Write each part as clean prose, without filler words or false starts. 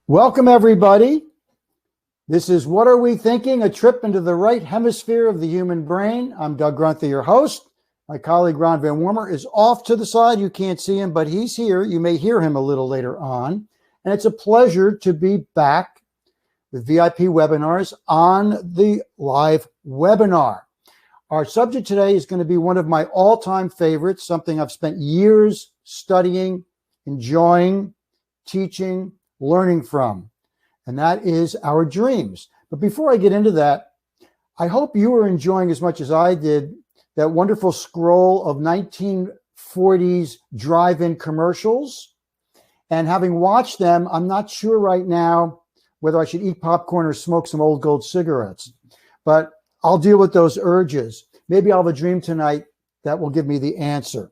Welcome, everybody. This is What Are We Thinking? A trip into the right hemisphere of the human brain. I'm Doug Grunther, your host. My colleague Ron Van Wormer is off to the side. You can't see him, but he's here. You may hear him a little later on. And it's a pleasure to be back with VIP webinars on the live webinar. Our subject today is going to be one of my all-time favorites, something I've spent years studying, enjoying, teaching, learning from, and that is our dreams. But before I get into that, I hope you are enjoying as much as I did that wonderful scroll of 1940s drive-in commercials. And having watched them, I'm not sure right now whether I should eat popcorn or smoke some old gold cigarettes, but I'll deal with those urges. Maybe I'll have a dream tonight that will give me the answer.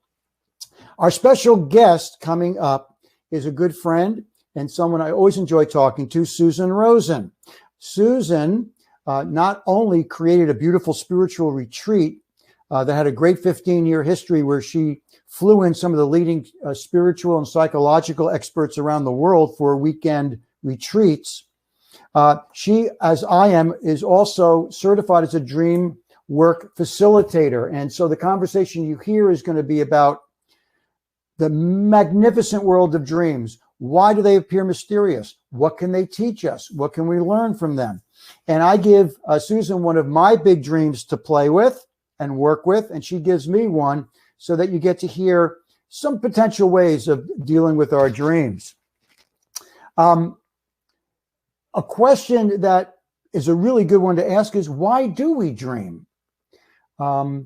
Our special guest coming up is a good friend and someone I always enjoy talking to, Susan Rosen. Susan not only created a beautiful spiritual retreat that had a great 15-year history where she flew in some of the leading spiritual and psychological experts around the world for weekend retreats. She, as I am, is also certified as a Dreamwork facilitator. And so the conversation you hear is going to be about the magnificent world of dreams. Why do they appear mysterious? What can they teach us? What can we learn from them? And I give Susan one of my big dreams to play with and work with, and she gives me one so that you get to hear some potential ways of dealing with our dreams. A question that is a really good one to ask is, why do we dream? The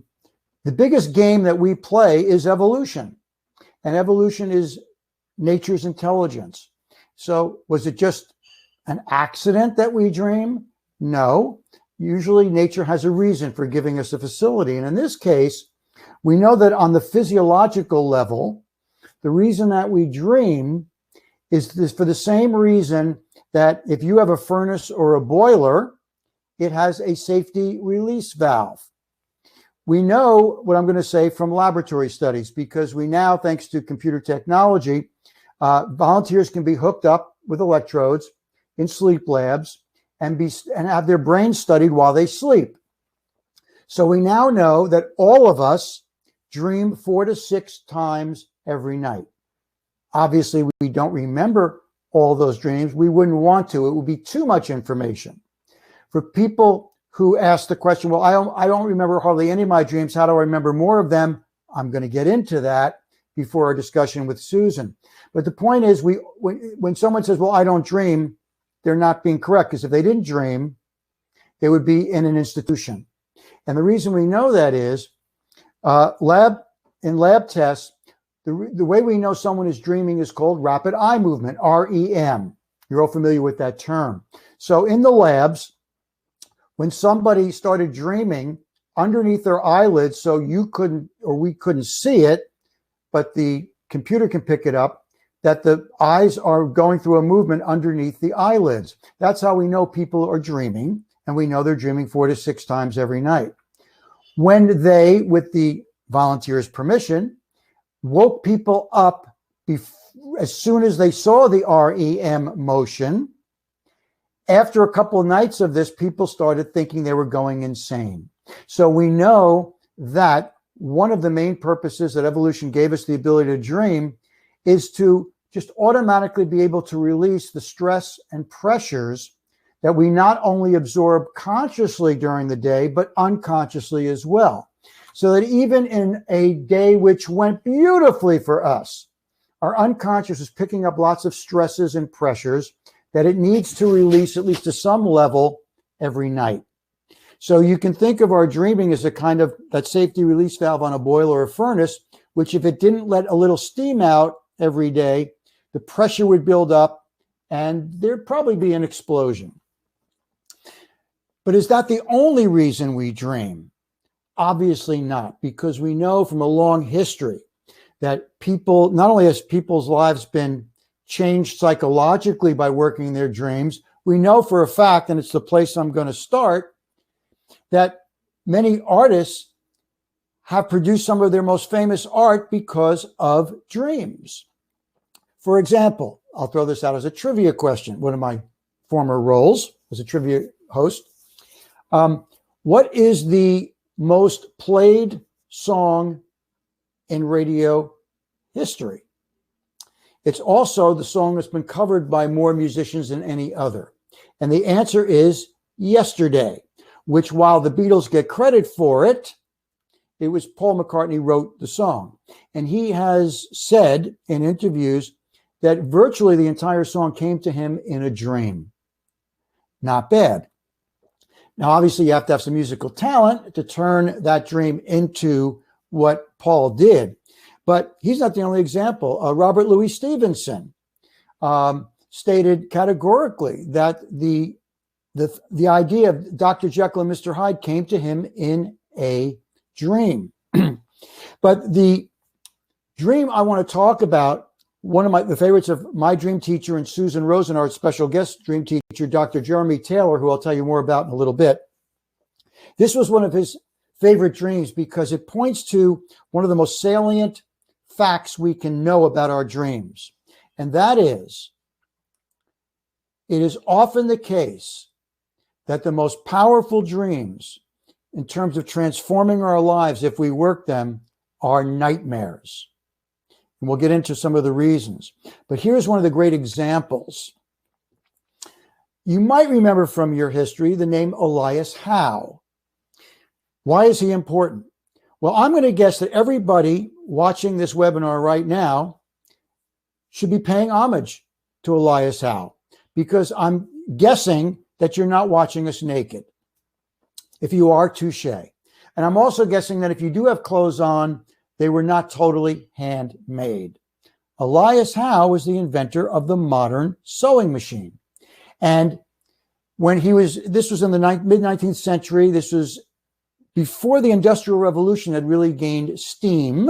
biggest game that we play is evolution, and evolution is nature's intelligence. So was it just an accident that we dream? No. Usually nature has a reason for giving us a facility. And in this case, we know that on the physiological level, the reason that we dream is this for the same reason that if you have a furnace or a boiler, it has a safety release valve. We know what I'm going to say from laboratory studies, because we now, thanks to computer technology, volunteers can be hooked up with electrodes in sleep labs and have their brains studied while they sleep. So we now know that all of us dream 4 to 6 times every night. Obviously, we don't remember all those dreams. We wouldn't want to. It would be too much information. For people who ask the question, well, I don't remember hardly any of my dreams. How do I remember more of them? I'm going to get into that before our discussion with Susan. But the point is, when someone says, well, I don't dream, they're not being correct, because if they didn't dream, they would be in an institution. And the reason we know that is in lab tests, the way we know someone is dreaming is called rapid eye movement, REM. You're all familiar with that term. So in the labs, when somebody started dreaming underneath their eyelids, so you couldn't or we couldn't see it, but the computer can pick it up, that the eyes are going through a movement underneath the eyelids. That's how we know people are dreaming, and we know they're dreaming 4 to 6 times every night. When they, with the volunteers' permission, woke people up as soon as they saw the REM motion, after a couple of nights of this, people started thinking they were going insane. So we know that one of the main purposes that evolution gave us the ability to dream is to just automatically be able to release the stress and pressures that we not only absorb consciously during the day, but unconsciously as well. So that even in a day which went beautifully for us, our unconscious is picking up lots of stresses and pressures that it needs to release, at least to some level, every night. So you can think of our dreaming as a kind of that safety release valve on a boiler or furnace, which if it didn't let a little steam out every day, the pressure would build up and there'd probably be an explosion. But is that the only reason we dream? Obviously not, because we know from a long history that people, not only has people's lives been changed psychologically by working their dreams, we know for a fact, and it's the place I'm going to start, that many artists have produced some of their most famous art because of dreams. For example, I'll throw this out as a trivia question. One of my former roles as a trivia host. What is the most played song in radio history? It's also the song that's been covered by more musicians than any other. And the answer is Yesterday, which, while the Beatles get credit for it, it was Paul McCartney wrote the song. And he has said in interviews that virtually the entire song came to him in a dream. Not bad. Now, obviously, you have to have some musical talent to turn that dream into what Paul did. But he's not the only example. Robert Louis Stevenson stated categorically that the idea of Dr. Jekyll and Mr. Hyde came to him in a dream. But the dream I want to talk about, one of the favorites of my dream teacher and Susan Rosen, our special guest dream teacher, Dr. Jeremy Taylor, who I'll tell you more about in a little bit. This was one of his favorite dreams because it points to one of the most salient facts we can know about our dreams. And that is, it is often the case that the most powerful dreams in terms of transforming our lives, if we work them, are nightmares. And we'll get into some of the reasons. But here's one of the great examples. You might remember from your history the name Elias Howe. Why is he important? Well, I'm going to guess that everybody watching this webinar right now should be paying homage to Elias Howe, because I'm guessing that you're not watching us naked. If you are, touche. And I'm also guessing that if you do have clothes on, they were not totally handmade. Elias Howe was the inventor of the modern sewing machine. And when this was in the mid-19th century, this was before the Industrial Revolution had really gained steam.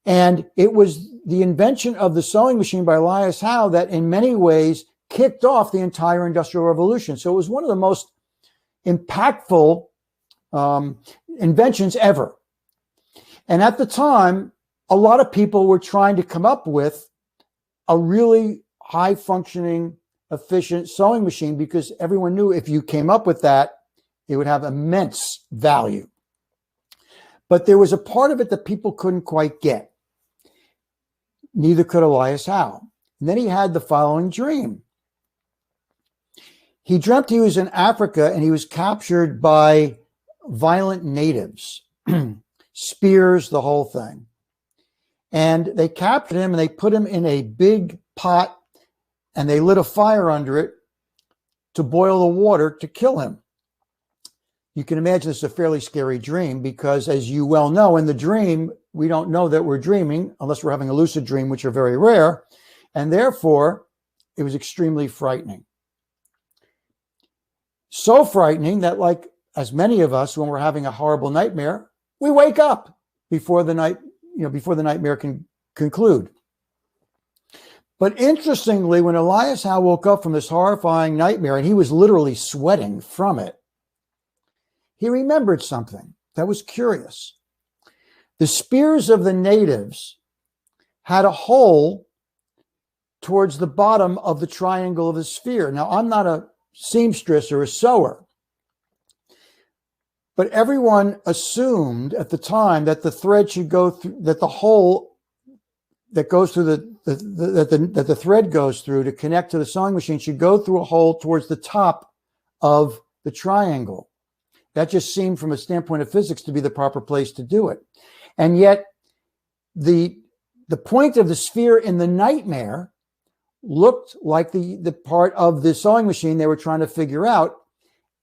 And it was the invention of the sewing machine by Elias Howe that in many ways kicked off the entire Industrial Revolution. So it was one of the most impactful inventions ever. And at the time, a lot of people were trying to come up with a really high-functioning, efficient sewing machine because everyone knew if you came up with that, it would have immense value. But there was a part of it that people couldn't quite get. Neither could Elias Howe. And then he had the following dream. He dreamt he was in Africa and he was captured by violent natives, spears, the whole thing. And they captured him and they put him in a big pot and they lit a fire under it to boil the water to kill him. You can imagine this is a fairly scary dream because, as you well know, in the dream, we don't know that we're dreaming unless we're having a lucid dream, which are very rare. And therefore, it was extremely frightening. So frightening that, like as many of us, when we're having a horrible nightmare, we wake up before the nightmare can conclude. But interestingly, when Elias Howe woke up from this horrifying nightmare, and he was literally sweating from it, he remembered something that was curious. The spears of the natives had a hole towards the bottom of the triangle of the sphere. Now, I'm not a seamstress or a sewer, but everyone assumed at the time that the thread should go through, that the hole that goes through that the thread goes through to connect to the sewing machine should go through a hole towards the top of the triangle. That just seemed, from a standpoint of physics, to be the proper place to do it. And yet, the point of the sphere in the nightmare looked like the part of the sewing machine they were trying to figure out.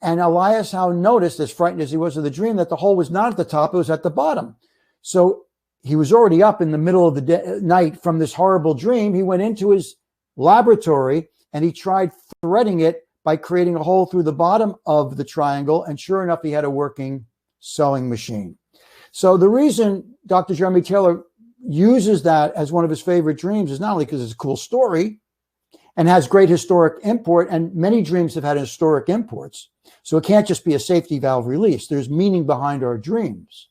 And Elias Howe noticed, as frightened as he was of the dream, that the hole was not at the top, it was at the bottom. So he was already up in the middle of the night from this horrible dream. He went into his laboratory and he tried threading it by creating a hole through the bottom of the triangle. And sure enough, he had a working sewing machine. So the reason Dr. Jeremy Taylor uses that as one of his favorite dreams is not only because it's a cool story and has great historic import, and many dreams have had historic imports. So it can't just be a safety valve release. There's meaning behind our dreams.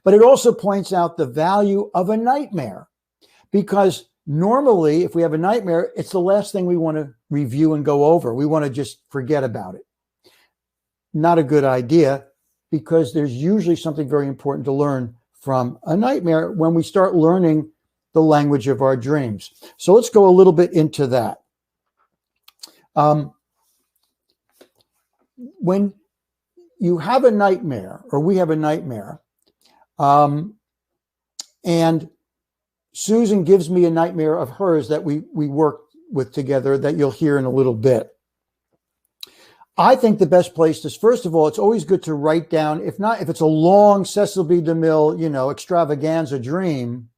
But it also points out the value of a nightmare, because Normally, if we have a nightmare, it's the last thing we want to review and go over. We want to just forget about it. Not a good idea, because there's usually something very important to learn from a nightmare when we start learning the language of our dreams. So let's go a little bit into that. When you have a nightmare, or we have a nightmare, and Susan gives me a nightmare of hers that we worked with together that you'll hear in a little bit. I think the best place is, first of all, it's always good to write down, if it's a long Cecil B. DeMille, extravaganza dream,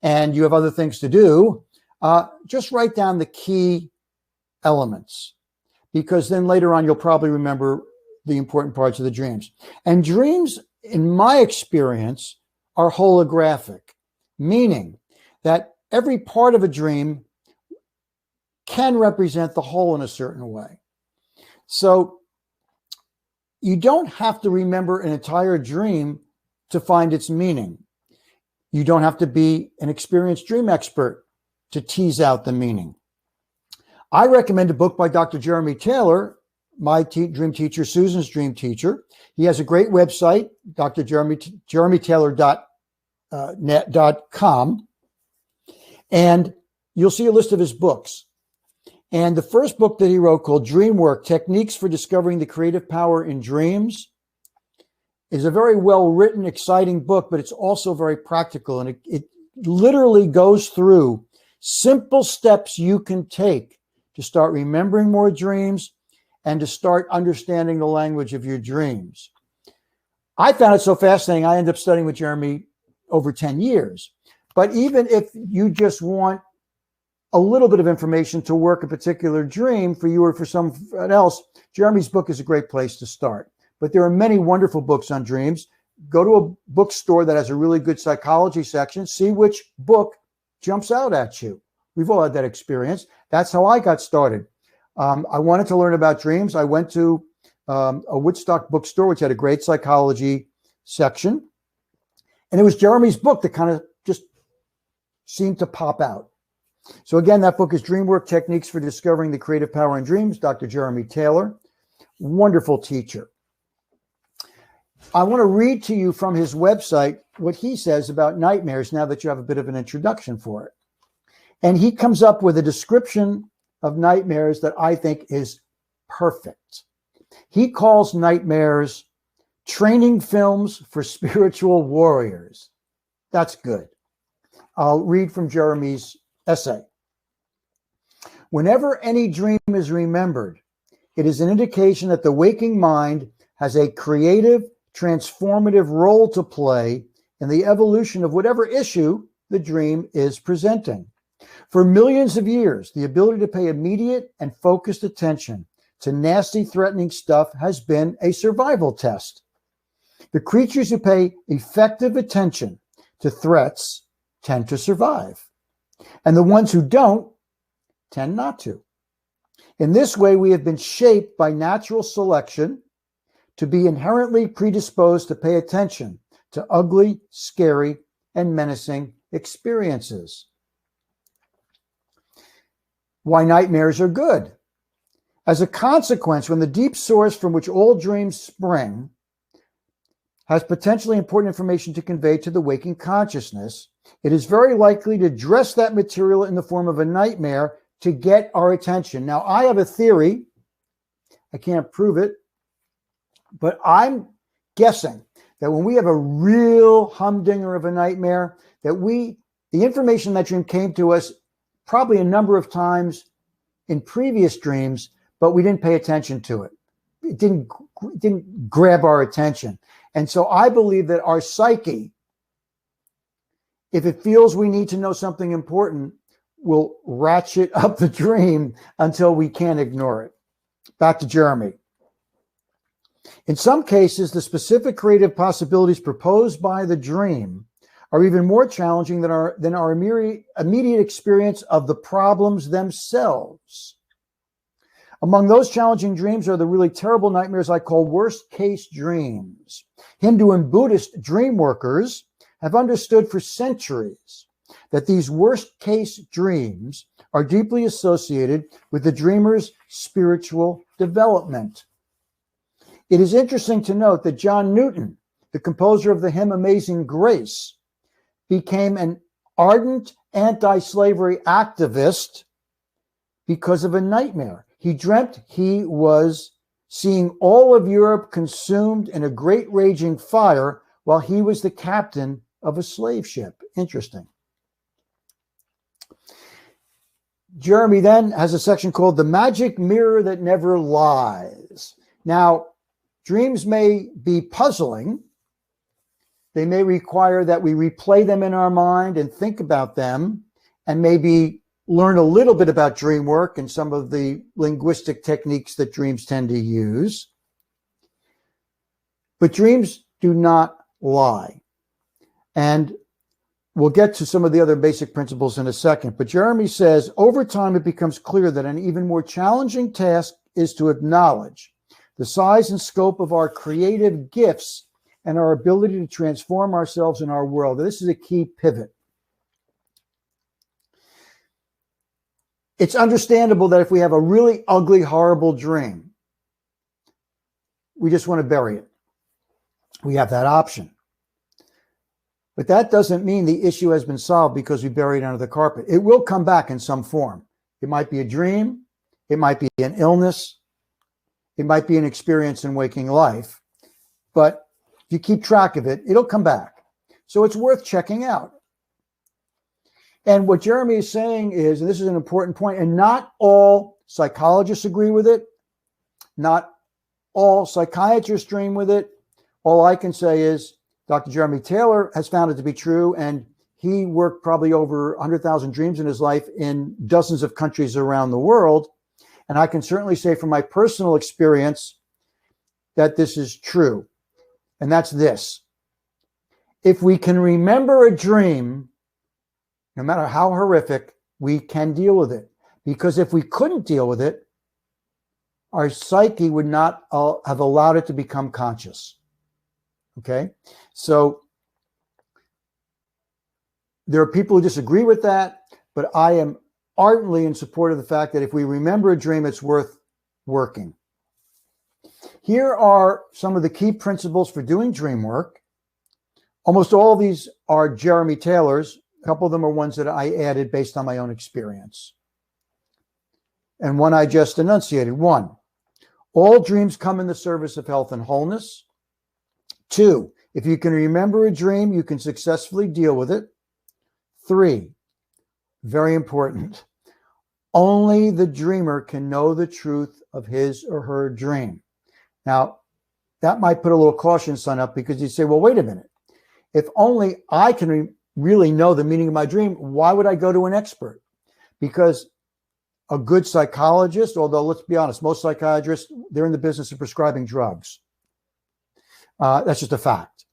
and you have other things to do, just write down the key elements, because then later on you'll probably remember the important parts of the dreams. And dreams, in my experience, are holographic, meaning that every part of a dream can represent the whole in a certain way. So you don't have to remember an entire dream to find its meaning. You don't have to be an experienced dream expert to tease out the meaning. I recommend a book by Dr. Jeremy Taylor, my dream teacher, Susan's dream teacher. He has a great website, drjeremytaylor.com, and you'll see a list of his books. And the first book that he wrote, called Dreamwork, Techniques for Discovering the Creative Power in Dreams, is a very well-written, exciting book, but it's also very practical. And it literally goes through simple steps you can take to start remembering more dreams and to start understanding the language of your dreams. I found it so fascinating, I ended up studying with Jeremy over 10 years. But even if you just want a little bit of information to work a particular dream for you or for someone else, Jeremy's book is a great place to start. But there are many wonderful books on dreams. Go to a bookstore that has a really good psychology section, see which book jumps out at you. We've all had that experience. That's how I got started. I wanted to learn about dreams. I went to a Woodstock bookstore, which had a great psychology section. And it was Jeremy's book that kind of just seemed to pop out. So again, that book is Dreamwork, Techniques for Discovering the Creative Power in Dreams, Dr. Jeremy Taylor. Wonderful teacher. I want to read to you from his website what he says about nightmares now that you have a bit of an introduction for it. And he comes up with a description of nightmares that I think is perfect. He calls nightmares training films for spiritual warriors. That's good. I'll read from Jeremy's essay. Whenever any dream is remembered, it is an indication that the waking mind has a creative, transformative role to play in the evolution of whatever issue the dream is presenting. For millions of years, the ability to pay immediate and focused attention to nasty, threatening stuff has been a survival test. The creatures who pay effective attention to threats tend to survive, and the ones who don't tend not to. In this way, we have been shaped by natural selection to be inherently predisposed to pay attention to ugly, scary, and menacing experiences. Why nightmares are good. As a consequence, when the deep source from which all dreams spring has potentially important information to convey to the waking consciousness, it is very likely to dress that material in the form of a nightmare to get our attention. Now, I have a theory. I can't prove it, but I'm guessing that when we have a real humdinger of a nightmare, that the information in that dream came to us probably a number of times in previous dreams, but we didn't pay attention to it. It didn't grab our attention. And so I believe that our psyche, if it feels we need to know something important, will ratchet up the dream until we can't ignore it. Back to Jeremy. In some cases, the specific creative possibilities proposed by the dream are even more challenging than our immediate experience of the problems themselves. Among those challenging dreams are the really terrible nightmares I call worst-case dreams. Hindu and Buddhist dream workers have understood for centuries that these worst case dreams are deeply associated with the dreamer's spiritual development. It is interesting to note that John Newton, the composer of the hymn Amazing Grace, became an ardent anti-slavery activist because of a nightmare. He dreamt he was seeing all of Europe consumed in a great raging fire while he was the captain of a slave ship. Interesting. Jeremy then has a section called The Magic Mirror That Never Lies. Now, dreams may be puzzling. They may require that we replay them in our mind and think about them, and maybe learn a little bit about dream work and some of the linguistic techniques that dreams tend to use. But dreams do not lie. And we'll get to some of the other basic principles in a second. But Jeremy says, over time, it becomes clear that an even more challenging task is to acknowledge the size and scope of our creative gifts and our ability to transform ourselves in our world. This is a key pivot. It's understandable that if we have a really ugly, horrible dream, we just want to bury it. We have that option. But that doesn't mean the issue has been solved because we buried it under the carpet. It will come back in some form. It might be a dream. It might be an illness. It might be an experience in waking life. But if you keep track of it, it'll come back. So it's worth checking out. And what Jeremy is saying is, and this is an important point, and not all psychologists agree with it, not all psychiatrists dream with it. All I can say is Dr. Jeremy Taylor has found it to be true, and he worked probably over 100,000 dreams in his life in dozens of countries around the world. And I can certainly say from my personal experience that this is true. And that's this. If we can remember a dream, no matter how horrific, we can deal with it. Because if we couldn't deal with it, our psyche would not have allowed it to become conscious. Okay? So there are people who disagree with that, but I am ardently in support of the fact that if we remember a dream, it's worth working. Here are some of the key principles for doing dream work. Almost all of these are Jeremy Taylor's. A couple of them are ones that I added based on my own experience. And one I just enunciated. 1, all dreams come in the service of health and wholeness. 2, if you can remember a dream, you can successfully deal with it. 3, very important, only the dreamer can know the truth of his or her dream. Now, that might put a little caution sign up because you say, well, wait a minute. If only I can really know the meaning of my dream, why would I go to an expert? Because a good psychologist, although let's be honest, most psychiatrists, they're in the business of prescribing drugs. That's just a fact.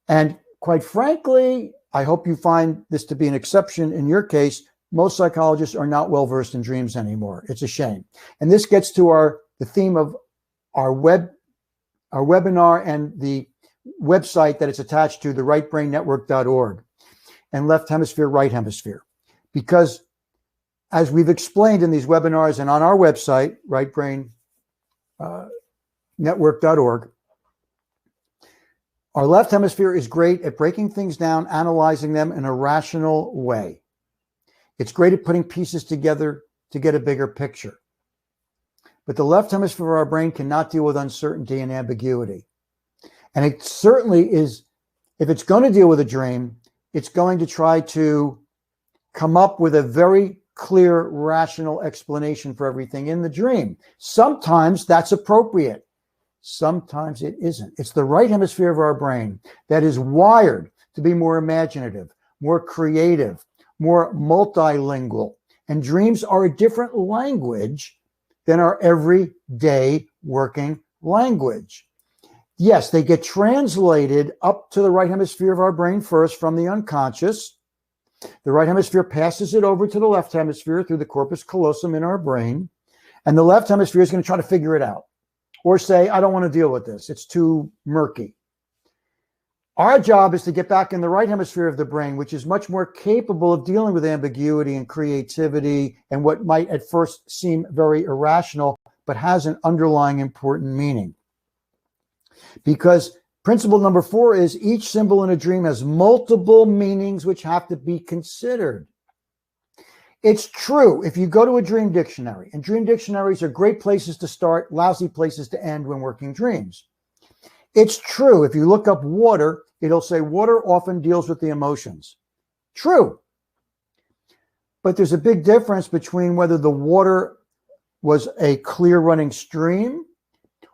And quite frankly, I hope you find this to be an exception in your case. Most psychologists are not well versed in dreams anymore. It's a shame. And this gets to the theme of our webinar and the website that it's attached to, the rightbrainnetwork.org. and Left Hemisphere, Right Hemisphere. Because as we've explained in these webinars and on our website, rightbrainnetwork.org, our left hemisphere is great at breaking things down, analyzing them in a rational way. It's great at putting pieces together to get a bigger picture. But the left hemisphere of our brain cannot deal with uncertainty and ambiguity. And it certainly is, if it's going to deal with a dream, it's going to try to come up with a very clear, rational explanation for everything in the dream. Sometimes that's appropriate. Sometimes it isn't. It's the right hemisphere of our brain that is wired to be more imaginative, more creative, more multilingual. And dreams are a different language than our everyday working language. Yes, they get translated up to the right hemisphere of our brain first from the unconscious. The right hemisphere passes it over to the left hemisphere through the corpus callosum in our brain. And the left hemisphere is going to try to figure it out or say, I don't want to deal with this. It's too murky. Our job is to get back in the right hemisphere of the brain, which is much more capable of dealing with ambiguity and creativity and what might at first seem very irrational, but has an underlying important meaning. Because principle number 4 is each symbol in a dream has multiple meanings which have to be considered. It's true if you go to a dream dictionary, and dream dictionaries are great places to start, lousy places to end when working dreams. It's true if you look up water, it'll say water often deals with the emotions. True. But there's a big difference between whether the water was a clear running stream,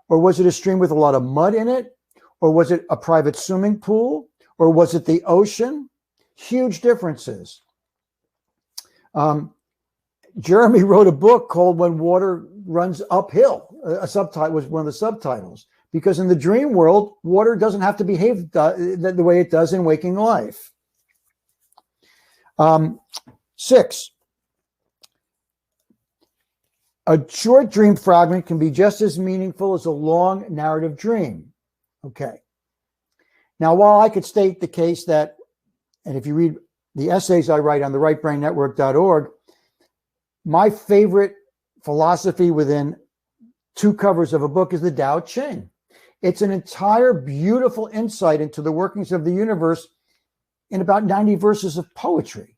or was it a stream with a lot of mud in it, or was it a private swimming pool, or was it the ocean? Huge differences. Jeremy wrote a book called When Water Runs Uphill. A subtitle was one of the subtitles, because in the dream world, water doesn't have to behave the way it does in waking life. 6, a short dream fragment can be just as meaningful as a long narrative dream. Okay. Now, while I could state the case that, and if you read the essays I write on the rightbrainnetwork.org, my favorite philosophy within 2 covers of a book is the Tao Te Ching. It's an entire beautiful insight into the workings of the universe in about 90 verses of poetry.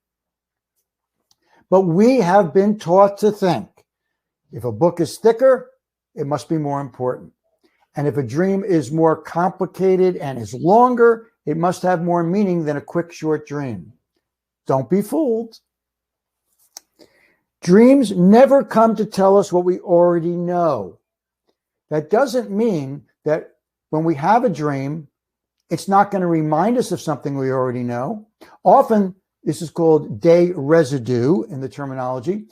But we have been taught to think if a book is thicker, it must be more important. And if a dream is more complicated and is longer, it must have more meaning than a quick, short dream. Don't be fooled. Dreams never come to tell us what we already know. That doesn't mean that when we have a dream, it's not going to remind us of something we already know. Often, this is called day residue in the terminology.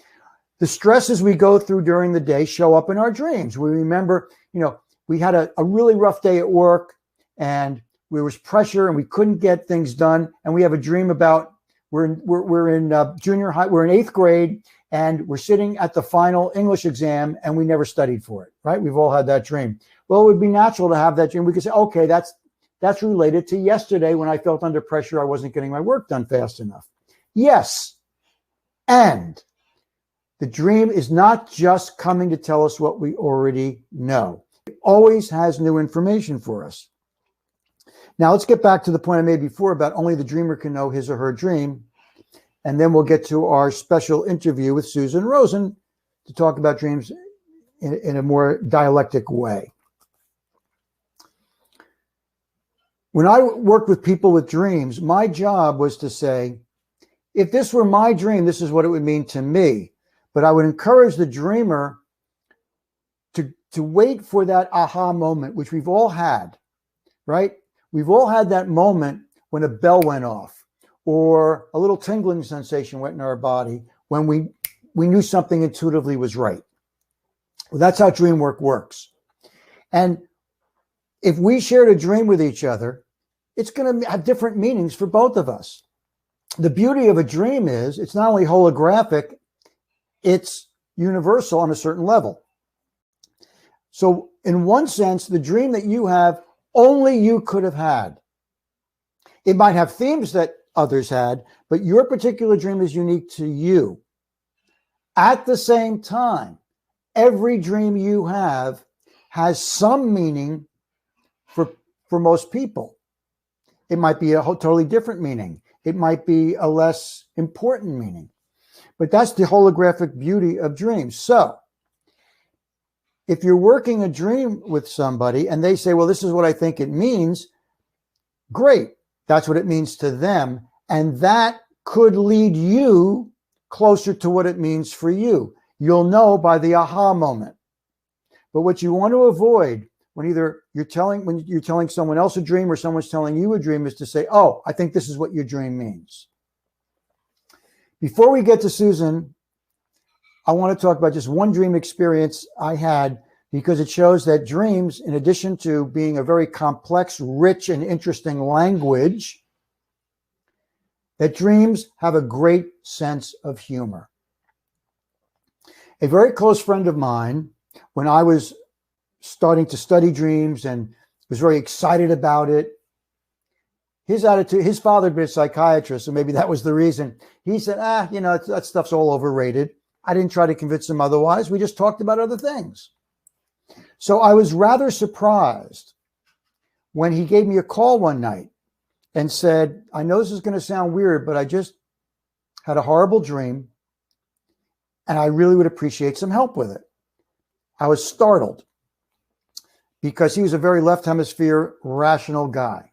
The stresses we go through during the day show up in our dreams. We remember, we had a really rough day at work and there was pressure and we couldn't get things done. And we have a dream about we're in junior high, we're in 8th grade and we're sitting at the final English exam and we never studied for it, right? We've all had that dream. Well, it would be natural to have that dream. We could say, okay, that's related to yesterday when I felt under pressure. I wasn't getting my work done fast enough. Yes. And the dream is not just coming to tell us what we already know. It always has new information for us. Now, let's get back to the point I made before about only the dreamer can know his or her dream. And then we'll get to our special interview with Susan Rosen to talk about dreams in a more dialectic way. When I worked with people with dreams, my job was to say, if this were my dream, this is what it would mean to me. But I would encourage the dreamer to wait for that aha moment, which we've all had, right? We've all had that moment when a bell went off or a little tingling sensation went in our body when we knew something intuitively was right. Well, that's how Dreamwork works. And if we shared a dream with each other, it's going to have different meanings for both of us. The beauty of a dream is it's not only holographic, it's universal on a certain level. So in one sense, the dream that you have, only you could have had. It might have themes that others had, but your particular dream is unique to you. At the same time, every dream you have has some meaning for most people. It might be a totally different meaning. It might be a less important meaning. But that's the holographic beauty of dreams. So if you're working a dream with somebody and they say, well, this is what I think it means, great. That's what it means to them. And that could lead you closer to what it means for you. You'll know by the aha moment. But what you want to avoid when you're telling someone else a dream or someone's telling you a dream is to say, oh, I think this is what your dream means. Before we get to Susan, I want to talk about just one dream experience I had because it shows that dreams, in addition to being a very complex, rich, and interesting language, that dreams have a great sense of humor. A very close friend of mine, when I was starting to study dreams and was very excited about it, his attitude, his father had been a psychiatrist, so maybe that was the reason. He said, that stuff's all overrated. I didn't try to convince him otherwise. We just talked about other things. So I was rather surprised when he gave me a call one night and said, I know this is going to sound weird, but I just had a horrible dream and I really would appreciate some help with it. I was startled because he was a very left hemisphere rational guy.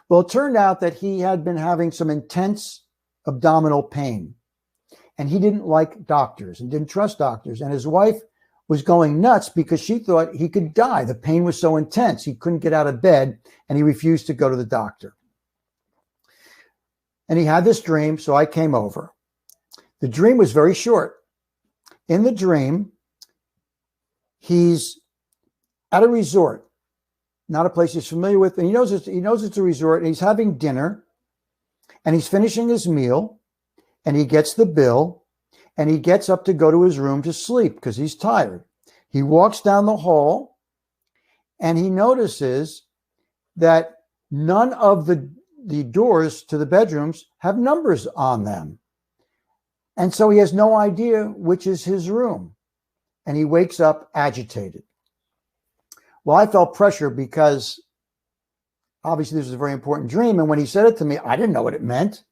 Well, it turned out that he had been having some intense abdominal pain and he didn't like doctors and didn't trust doctors. And his wife was going nuts because she thought he could die. The pain was so intense. He couldn't get out of bed and he refused to go to the doctor. And he had this dream, so I came over. The dream was very short. In the dream, he's at a resort, not a place he's familiar with, and he knows it's a resort, and he's having dinner, and he's finishing his meal, and he gets the bill, and he gets up to go to his room to sleep because he's tired. He walks down the hall, and he notices that none of the doors to the bedrooms have numbers on them. And so he has no idea which is his room. And he wakes up agitated. Well, I felt pressure because obviously this was a very important dream. And when he said it to me, I didn't know what it meant.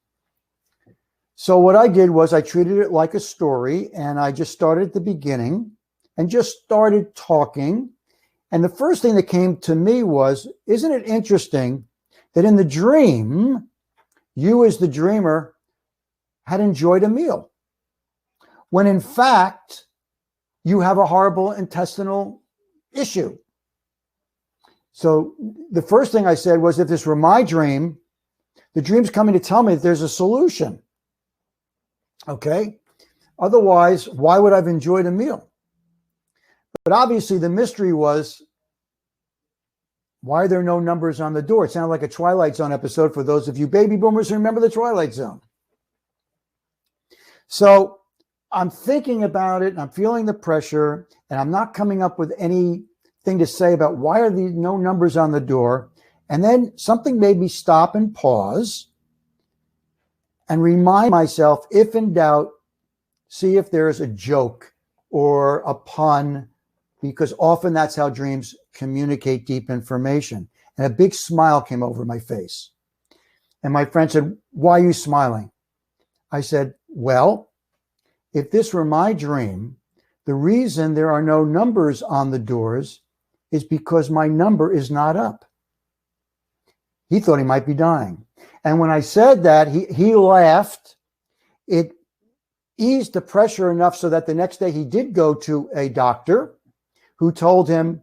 So what I did was I treated it like a story, and I just started at the beginning and just started talking. And the first thing that came to me was, isn't it interesting that in the dream, you as the dreamer had enjoyed a meal, when in fact, you have a horrible intestinal issue. So the first thing I said was, if this were my dream, the dream's coming to tell me that there's a solution. Okay? Otherwise, why would I have enjoyed a meal? But obviously the mystery was, why are there no numbers on the door? It sounded like a Twilight Zone episode for those of you baby boomers who remember the Twilight Zone. So I'm thinking about it, and I'm feeling the pressure, and I'm not coming up with anything to say about why are there no numbers on the door. And then something made me stop and pause and remind myself, if in doubt, see if there's a joke or a pun, because often that's how dreams communicate deep information. And a big smile came over my face. And my friend said, why are you smiling? I said, well, if this were my dream, the reason there are no numbers on the doors is because my number is not up. He thought he might be dying. And when I said that, he laughed. It eased the pressure enough so that the next day he did go to a doctor who told him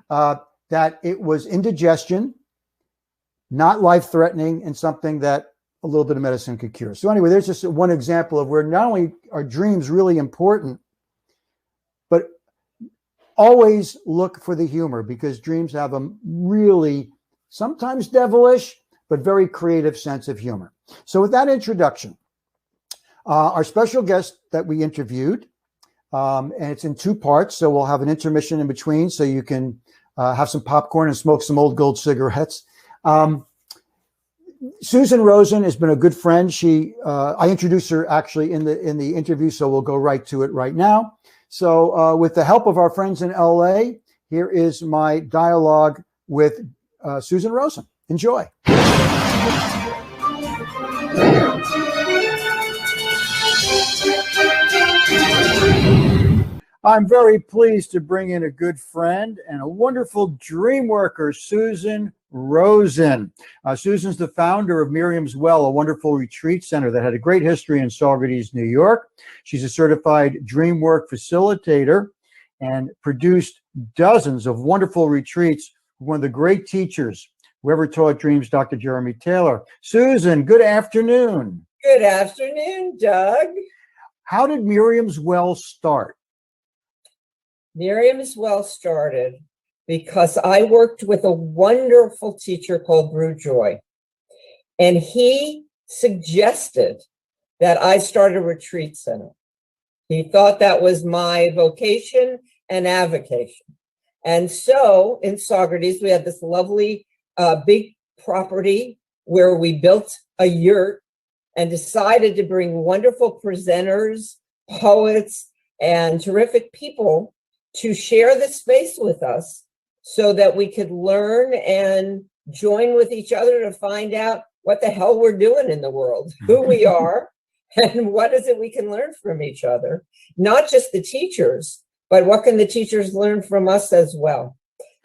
that it was indigestion, not life-threatening, and something that a little bit of medicine could cure. So anyway, there's just one example of where not only are dreams really important, but always look for the humor, because dreams have a really, sometimes devilish, but very creative sense of humor. So with that introduction, our special guest that we interviewed, and it's in two parts, so we'll have an intermission in between so you can have some popcorn and smoke some old gold cigarettes. Susan Rosen has been a good friend. I introduced her actually in the interview, so we'll go right to it right now. So with the help of our friends in LA, here is my dialogue with Susan Rosen. Enjoy. I'm very pleased to bring in a good friend and a wonderful dream worker, Susan Rosen. Susan's the founder of Miriam's Well, a wonderful retreat center that had a great history in Saugerties, New York. She's a certified Dreamwork facilitator and produced dozens of wonderful retreats with one of the great teachers who ever taught dreams, Dr. Jeremy Taylor. Susan, good afternoon. Good afternoon, Doug. How did Miriam's Well start? Miriam's Well started because I worked with a wonderful teacher called Brew Joy, and he suggested that I start a retreat center. He thought that was my vocation and avocation. And so in Saugerties, we had this lovely big property where we built a yurt and decided to bring wonderful presenters, poets, and terrific people to share the space with us so that we could learn and join with each other to find out what the hell we're doing in the world, who we are, and what is it we can learn from each other. Not just the teachers, but what can the teachers learn from us as well.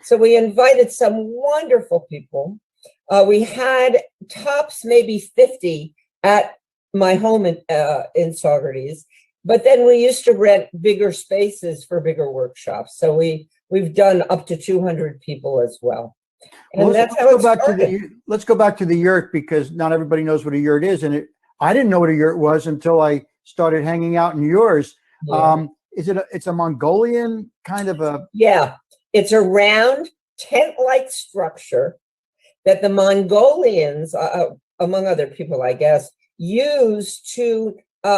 So we invited some wonderful people. We had tops maybe 50 at my home in Saugerties, but then we used to rent bigger spaces for bigger workshops. So we've done up to 200 people as well. And well, that's how it started. Let's go back to the yurt, because not everybody knows what a yurt is. And I didn't know what a yurt was until I started hanging out in yours. Yeah. It's a Mongolian kind of a... Yeah, it's a round tent-like structure that the Mongolians, among other people, I guess, use to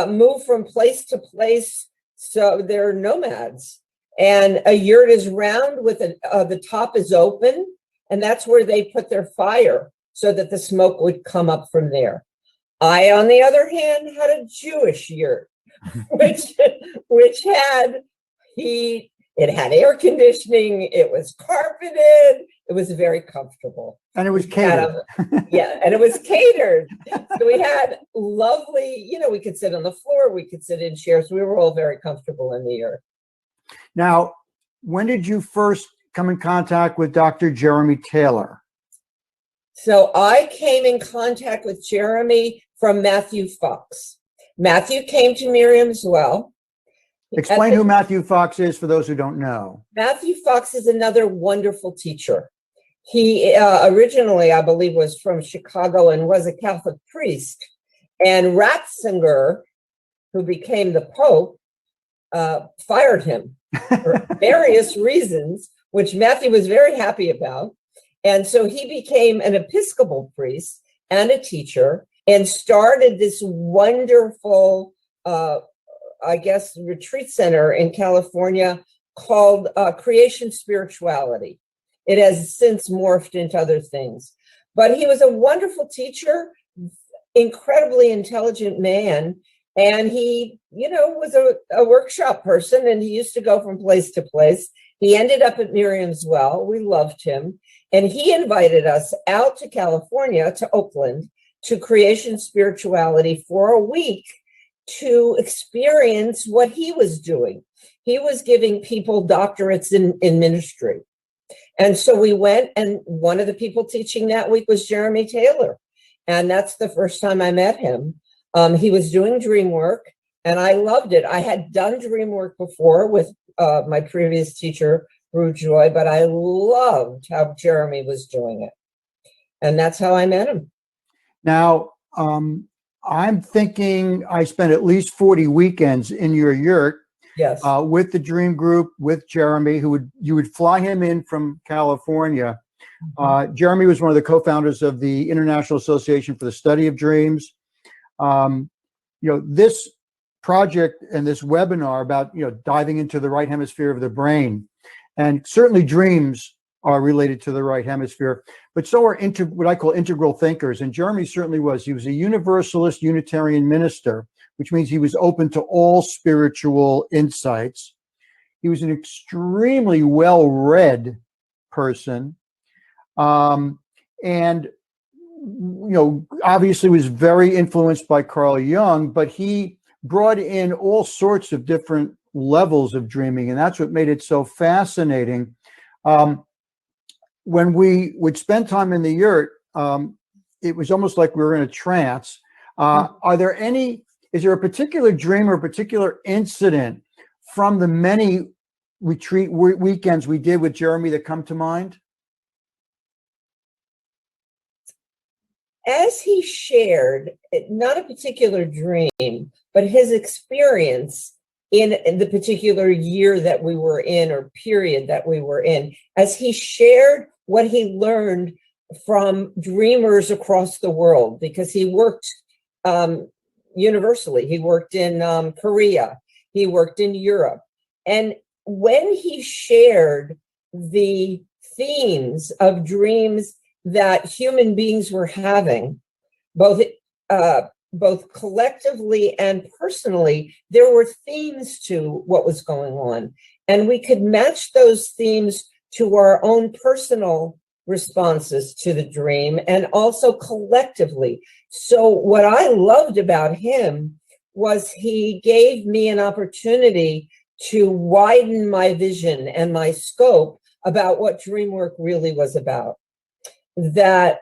move from place to place. So they're nomads. And a yurt is round with the top is open, and that's where they put their fire so that the smoke would come up from there. I, on the other hand, had a Jewish yurt, which had heat, it had air conditioning, it was carpeted, it was very comfortable. And it was catered. Yeah, and it was catered. So we had lovely, we could sit on the floor, we could sit in chairs. We were all very comfortable in the yurt. Now, when did you first come in contact with Dr. Jeremy Taylor? So I came in contact with Jeremy from Matthew Fox. Matthew came to Miriam's Well. Explain who Matthew Fox is for those who don't know. Matthew Fox is another wonderful teacher. He originally, I believe, was from Chicago and was a Catholic priest. And Ratzinger, who became the Pope, fired him for various reasons, which Matthew was very happy about. And so he became an Episcopal priest and a teacher and started this wonderful, retreat center in California called Creation Spirituality. It has since morphed into other things. But he was a wonderful teacher, incredibly intelligent man. And he, was a workshop person, and he used to go from place to place. He ended up at Miriam's Well. We loved him. And he invited us out to California, to Oakland, to Creation Spirituality for a week to experience what he was doing. He was giving people doctorates in ministry. And so we went, and one of the people teaching that week was Jeremy Taylor. And that's the first time I met him. He was doing Dreamwork, and I loved it. I had done Dreamwork before with my previous teacher, Brew Joy, but I loved how Jeremy was doing it. And that's how I met him. Now, I'm thinking I spent at least 40 weekends in your yurt. Yes. With the Dream Group, with Jeremy, you would fly him in from California. Mm-hmm. Jeremy was one of the co-founders of the International Association for the Study of Dreams. This project and this webinar about, diving into the right hemisphere of the brain, and certainly dreams are related to the right hemisphere, but so are what I call integral thinkers. And Jeremy certainly was. He was a universalist Unitarian minister, which means he was open to all spiritual insights. He was an extremely well-read person. And obviously was very influenced by Carl Jung, but he brought in all sorts of different levels of dreaming. And that's what made it so fascinating. When we would spend time in the yurt, it was almost like we were in a trance. Is there a particular dream or a particular incident from the many retreat weekends we did with Jeremy that come to mind? As he shared, not a particular dream, but his experience in the particular year that we were in, or period that we were in, as he shared what he learned from dreamers across the world, because he worked universally. He worked in Korea, he worked in Europe. And when he shared the themes of dreams that human beings were having, both collectively and personally, there were themes to what was going on. And we could match those themes to our own personal responses to the dream and also collectively. So what I loved about him was he gave me an opportunity to widen my vision and my scope about what Dreamwork really was about. That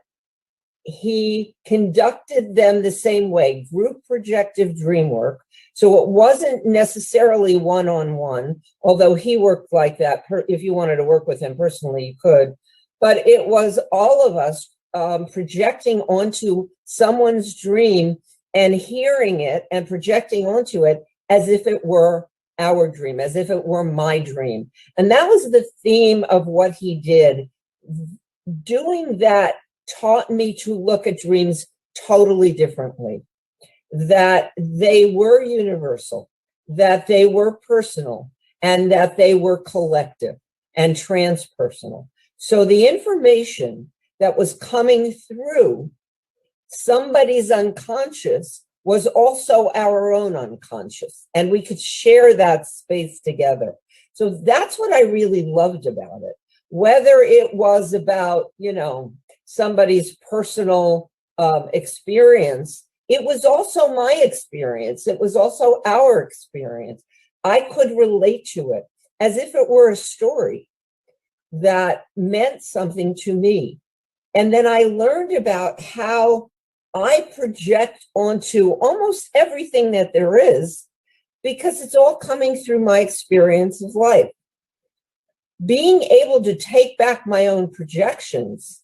he conducted them the same way, group projective dream work. So it wasn't necessarily one-on-one, although he worked like that. If you wanted to work with him personally, you could. But it was all of us projecting onto someone's dream and hearing it and projecting onto it as if it were our dream, as if it were my dream. And that was the theme of what he did. Doing that taught me to look at dreams totally differently, that they were universal, that they were personal, and that they were collective and transpersonal. So the information that was coming through somebody's unconscious was also our own unconscious, and we could share that space together. So that's what I really loved about it. Whether it was about, somebody's personal experience, it was also my experience. It was also our experience. I could relate to it as if it were a story that meant something to me. And then I learned about how I project onto almost everything that there is, because it's all coming through my experience of life. Being able to take back my own projections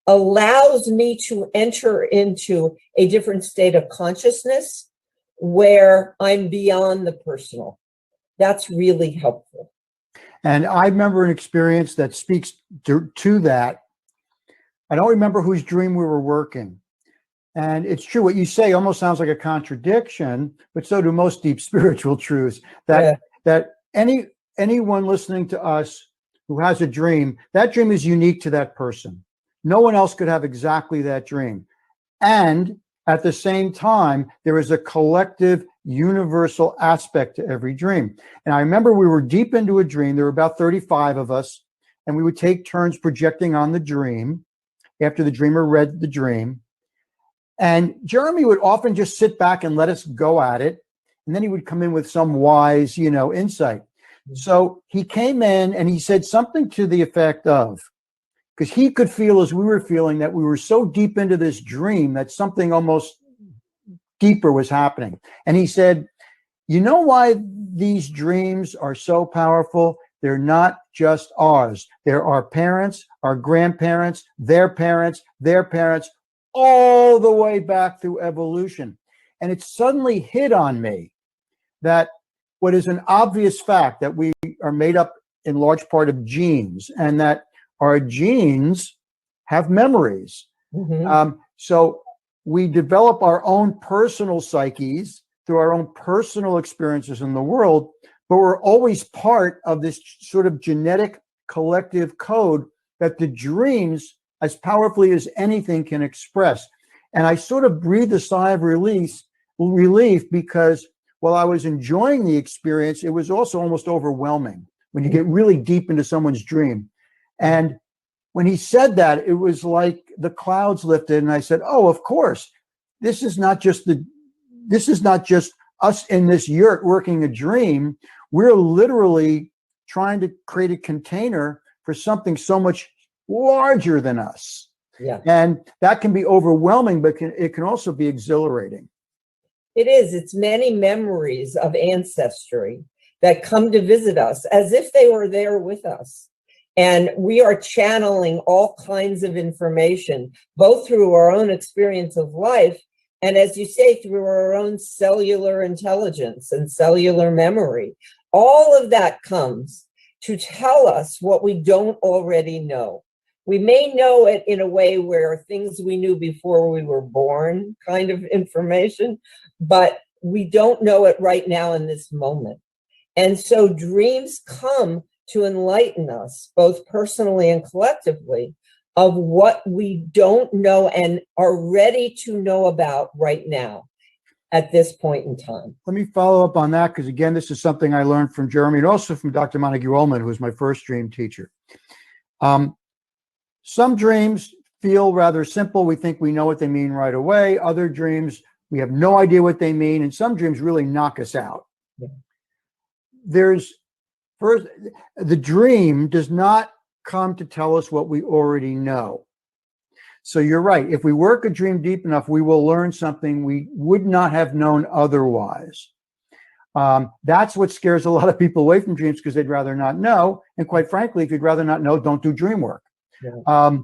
allows me to enter into a different state of consciousness where I'm beyond the personal. That's really helpful. And I remember an experience that speaks to that. I don't remember whose dream we were working. And it's true, what you say almost sounds like a contradiction, but so do most deep spiritual truths, that anyone listening to us who has a dream, that dream is unique to that person. No one else could have exactly that dream. And at the same time, there is a collective, universal aspect to every dream. And I remember we were deep into a dream. There were about 35 of us, and we would take turns projecting on the dream after the dreamer read the dream. And Jeremy would often just sit back and let us go at it. And then he would come in with some wise, insight. So he came in and he said something to the effect of, because he could feel as we were feeling that we were so deep into this dream that something almost deeper was happening. And he said, you know why these dreams are so powerful? They're not just ours. They're our parents, our grandparents, their parents, all the way back through evolution. And it suddenly hit on me that what is an obvious fact, that we are made up in large part of genes, and that our genes have memories. Mm-hmm. So we develop our own personal psyches through our own personal experiences in the world, but we're always part of this sort of genetic collective code that the dreams, as powerfully as anything, can express. And I sort of breathed a sigh of relief because while I was enjoying the experience, it was also almost overwhelming when you get really deep into someone's dream. And when he said that, it was like the clouds lifted, and I said, "Oh, of course, this is not just us in this yurt working a dream. We're literally trying to create a container for something so much larger than us." Yeah. And that can be overwhelming, but it can also be exhilarating. It is. It's many memories of ancestry that come to visit us as if they were there with us. And we are channeling all kinds of information, both through our own experience of life, and as you say, through our own cellular intelligence and cellular memory. All of that comes to tell us what we don't already know. We may know it in a way where things we knew before we were born kind of information, but we don't know it right now in this moment. And so dreams come to enlighten us, both personally and collectively, of what we don't know and are ready to know about right now at this point in time. Let me follow up on that, because again, this is something I learned from Jeremy and also from Dr. Montague Ullman, who was my first dream teacher. Some dreams feel rather simple. We think we know what they mean right away. Other dreams, we have no idea what they mean. And some dreams really knock us out. Yeah. The dream does not come to tell us what we already know. So you're right. If we work a dream deep enough, we will learn something we would not have known otherwise. That's what scares a lot of people away from dreams, because they'd rather not know. And quite frankly, if you'd rather not know, don't do dream work. Yeah.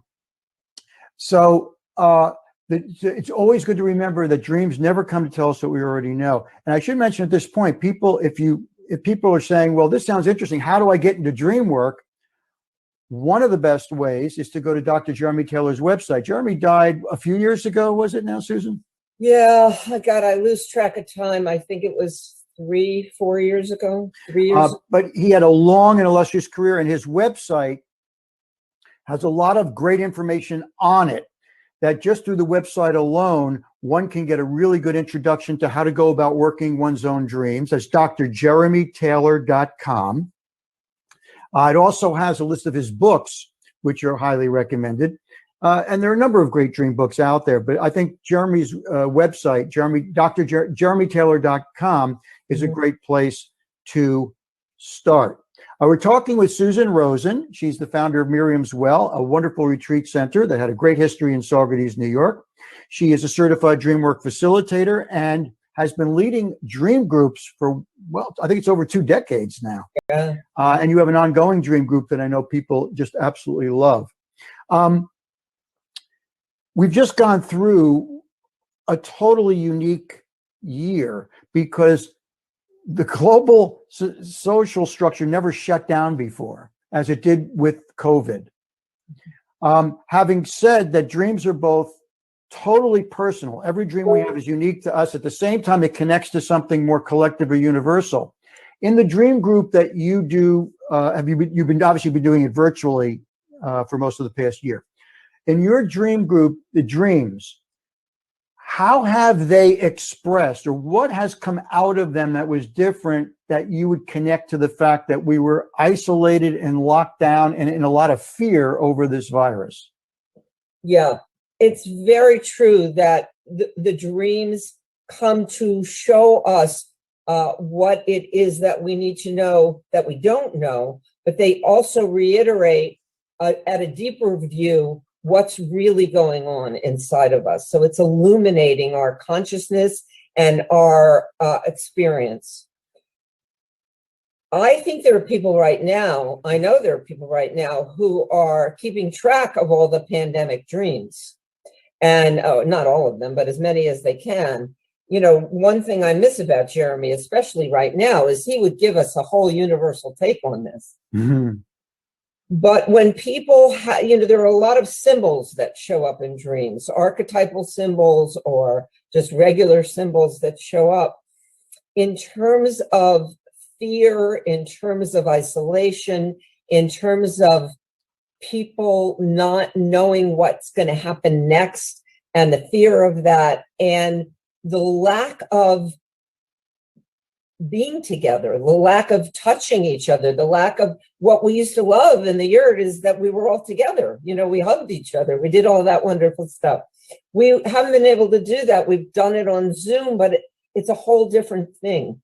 It's always good to remember that dreams never come to tell us what we already know. And I should mention at this point, if people are saying, well, this sounds interesting, how do I get into dream work? One of the best ways is to go to Dr. Jeremy Taylor's website. Jeremy died a few years ago, was it now, Susan? Yeah, God, I lose track of time. I think it was 3-4 years ago. 3 years. But he had a long and illustrious career, and his website has a lot of great information on it that just through the website alone, one can get a really good introduction to how to go about working one's own dreams. That's drjeremytaylor.com. It also has a list of his books, which are highly recommended. And there are a number of great dream books out there, but I think Jeremy's website, drjeremytaylor.com, is a great place to start. We're talking with Susan Rosen. She's the founder of Miriam's Well, a wonderful retreat center that had a great history in Saugerties, New York. She is a certified Dreamwork facilitator and has been leading dream groups for, well, I think it's over 2 decades now. Yeah. And you have an ongoing dream group that I know people just absolutely love. We've just gone through a totally unique year because the global social structure never shut down before, as it did with COVID. Having said that, dreams are both totally personal. Every dream we have is unique to us. At the same time, it connects to something more collective or universal. In the dream group that you do, you've been obviously been doing it virtually for most of the past year. In your dream group, the dreams, how have they expressed, or what has come out of them that was different that you would connect to the fact that we were isolated and locked down and in a lot of fear over this virus? Yeah, it's very true that the dreams come to show us what it is that we need to know that we don't know, but they also reiterate at a deeper view what's really going on inside of us. So it's illuminating our consciousness and our experience. I think there are people right now, I know there are people right now who are keeping track of all the pandemic dreams. And not all of them, but as many as they can. You know, one thing I miss about Jeremy, especially right now, is he would give us a whole universal take on this. Mm-hmm. But when people, there are a lot of symbols that show up in dreams, archetypal symbols or just regular symbols that show up in terms of fear, in terms of isolation, in terms of people not knowing what's going to happen next and the fear of that and the lack of being together, the lack of touching each other, the lack of what we used to love in the yurt is that we were all together. You know, we hugged each other. We did all that wonderful stuff. We haven't been able to do that. We've done it on Zoom, but it's a whole different thing.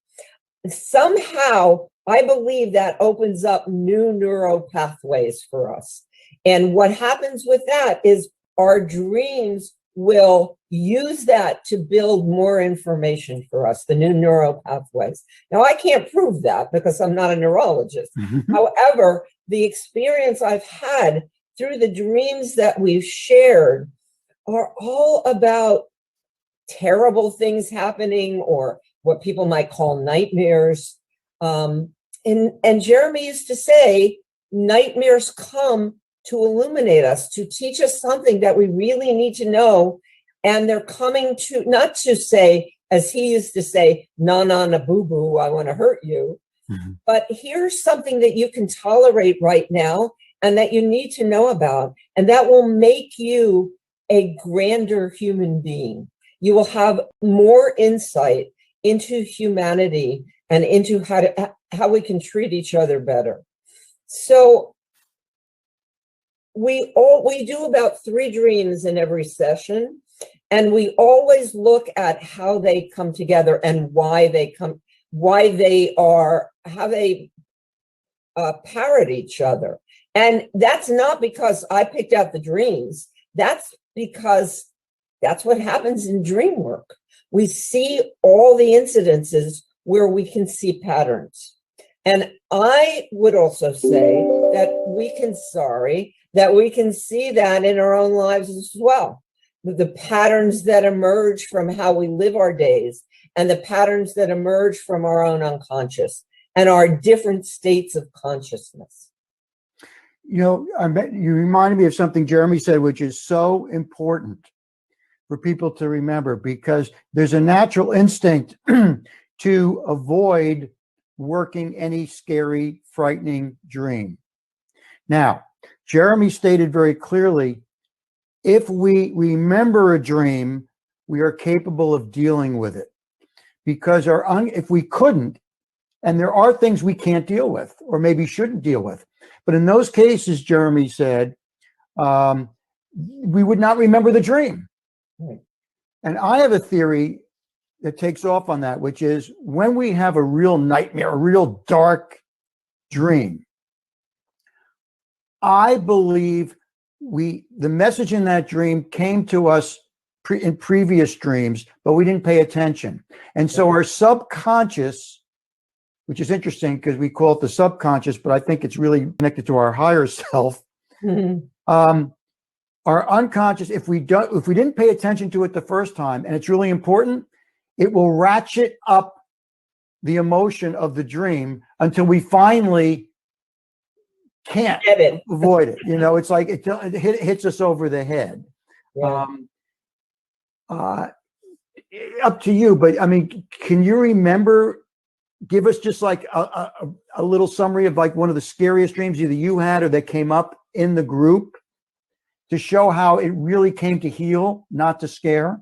Somehow, I believe that opens up new neural pathways for us. And what happens with that is our dreams will use that to build more information for us, the new neural pathways. Now, I can't prove that because I'm not a neurologist. Mm-hmm. However, the experience I've had through the dreams that we've shared are all about terrible things happening or what people might call nightmares. And Jeremy used to say, nightmares come to illuminate us, to teach us something that we really need to know. And they're coming to, not to say, as he used to say, na boo boo, I want to hurt you. Mm-hmm. But here's something that you can tolerate right now. and that you need to know about, and that will make you a grander human being. You will have more insight into humanity and into how we can treat each other better. So we do about 3 dreams in every session, and we always look at how they come together and how they parrot each other. And that's not because I picked out the dreams. That's because that's what happens in Dreamwork. We see all the incidences where we can see patterns. And I would also say that we can see that in our own lives as well. The patterns that emerge from how we live our days, and the patterns that emerge from our own unconscious and our different states of consciousness. You reminded me of something Jeremy said, which is so important for people to remember, because there's a natural instinct to avoid working any scary, frightening dream. Now, Jeremy stated very clearly, if we remember a dream, we are capable of dealing with it. Because if we couldn't, and there are things we can't deal with, or maybe shouldn't deal with, but in those cases, Jeremy said, we would not remember the dream. Right. And I have a theory that takes off on that, which is when we have a real nightmare, a real dark dream, I believe the message in that dream came to us in previous dreams, but we didn't pay attention. And so our subconscious, which is interesting because we call it the subconscious, but I think it's really connected to our higher self. Mm-hmm. Our unconscious, if we didn't pay attention to it the first time, and it's really important, it will ratchet up the emotion of the dream until we finally can't avoid it. It's like it hits us over the head. Yeah. Up to you, but I mean, can you remember? Give us just like a little summary of like one of the scariest dreams either you had or that came up in the group, to show how it really came to heal, not to scare.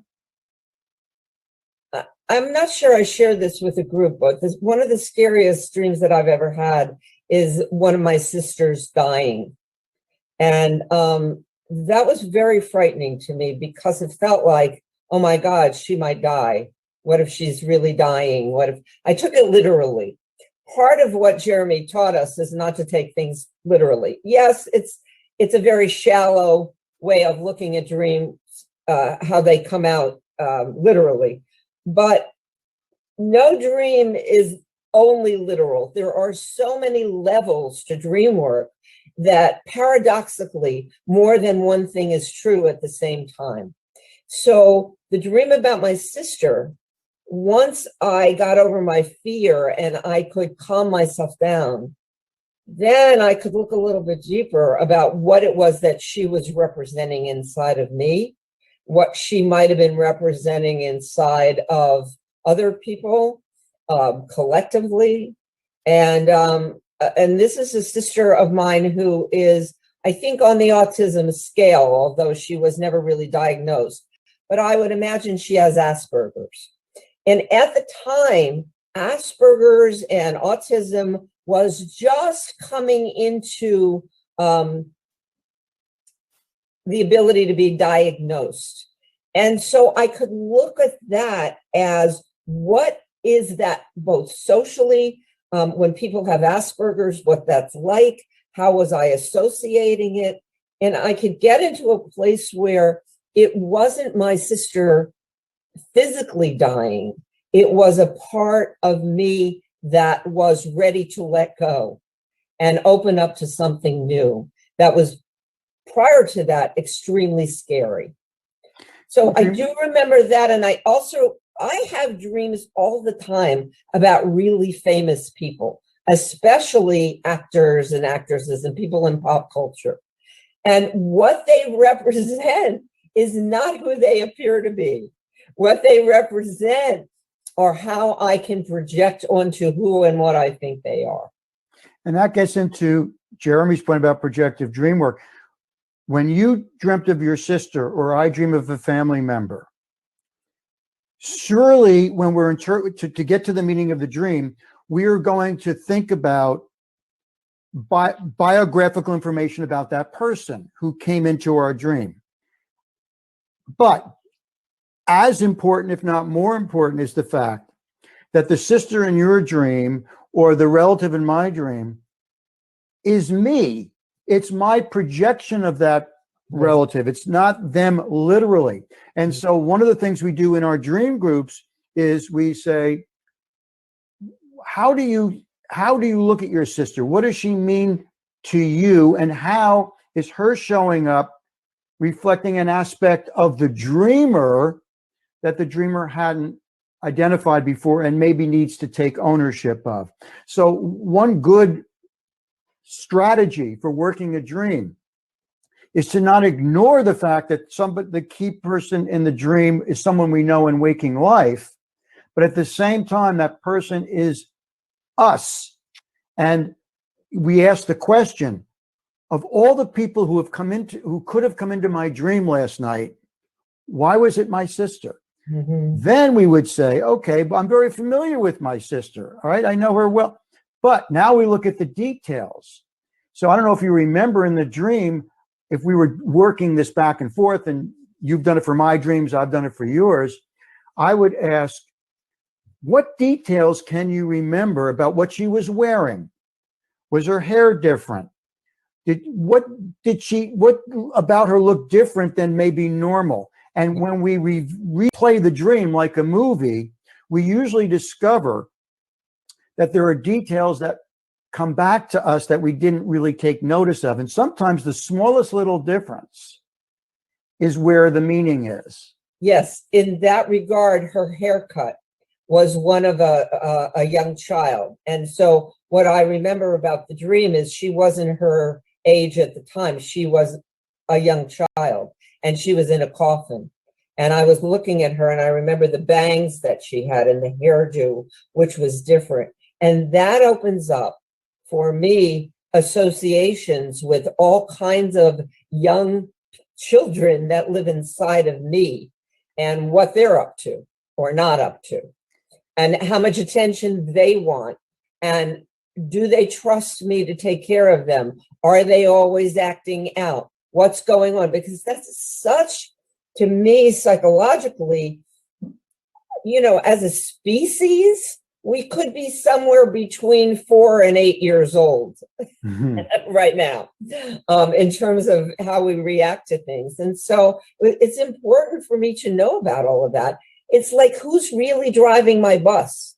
I'm not sure I shared this with a group, but one of the scariest dreams that I've ever had is one of my sisters dying. And that was very frightening to me because it felt like, oh my God, she might die. What if she's really dying? What if I took it literally? Part of what Jeremy taught us is not to take things literally. Yes, it's a very shallow way of looking at dreams, how they come out literally. But no dream is only literal. There are so many levels to dream work that paradoxically, more than one thing is true at the same time. So the dream about my sister, once I got over my fear and I could calm myself down, then I could look a little bit deeper about what it was that she was representing inside of me, what she might have been representing inside of other people, collectively. And this is a sister of mine who is, I think, on the autism scale, although she was never really diagnosed. But I would imagine she has Asperger's. And at the time, Asperger's and autism was just coming into the ability to be diagnosed. And so I could look at that as, what is that both socially, when people have Asperger's, what that's like, how was I associating it? And I could get into a place where it wasn't my sister physically dying. It was a part of me that was ready to let go and open up to something new that was, prior to that, extremely scary. So I do remember that. And I have dreams all the time about really famous people, especially actors and actresses and people in pop culture. And what they represent is not who they appear to be. What they represent are how I can project onto who and what I think they are. And that gets into Jeremy's point about projective dream work. When you dreamt of your sister, or I dream of a family member, surely when we're to get to the meaning of the dream, we are going to think about biographical information about that person who came into our dream. But as important, if not more important, is the fact that the sister in your dream or the relative in my dream is me. It's my projection of that relative. It's not them literally. And so one of the things we do in our dream groups is we say, how do you look at your sister? What does she mean to you? And how is her showing up reflecting an aspect of the dreamer that the dreamer hadn't identified before and maybe needs to take ownership of? So one good strategy for working a dream is to not ignore the fact that the key person in the dream is someone we know in waking life, but at the same time, that person is us. And we ask the question, of all the people who could have come into my dream last night, why was it my sister? Mm-hmm. Then we would say, okay, but I'm very familiar with my sister. All right, I know her well. But now we look at the details. So I don't know if you remember in the dream, if we were working this back and forth, and you've done it for my dreams, I've done it for yours, I would ask, what details can you remember about what she was wearing? Was her hair different? What about her look different than maybe normal? And when we replay the dream like a movie, we usually discover that there are details that come back to us that we didn't really take notice of. And sometimes the smallest little difference is where the meaning is. Yes, in that regard, her haircut was one of a young child. And so what I remember about the dream is she wasn't her age at the time. She was a young child, and she was in a coffin. And I was looking at her, and I remember the bangs that she had and the hairdo, which was different. And that opens up for me associations with all kinds of young children that live inside of me and what they're up to or not up to, and how much attention they want. And do they trust me to take care of them? Are they always acting out? What's going on? Because that's such, to me, psychologically, as a species, we could be somewhere between 4 and 8 years old right now, in terms of how we react to things. And so it's important for me to know about all of that. It's like, who's really driving my bus?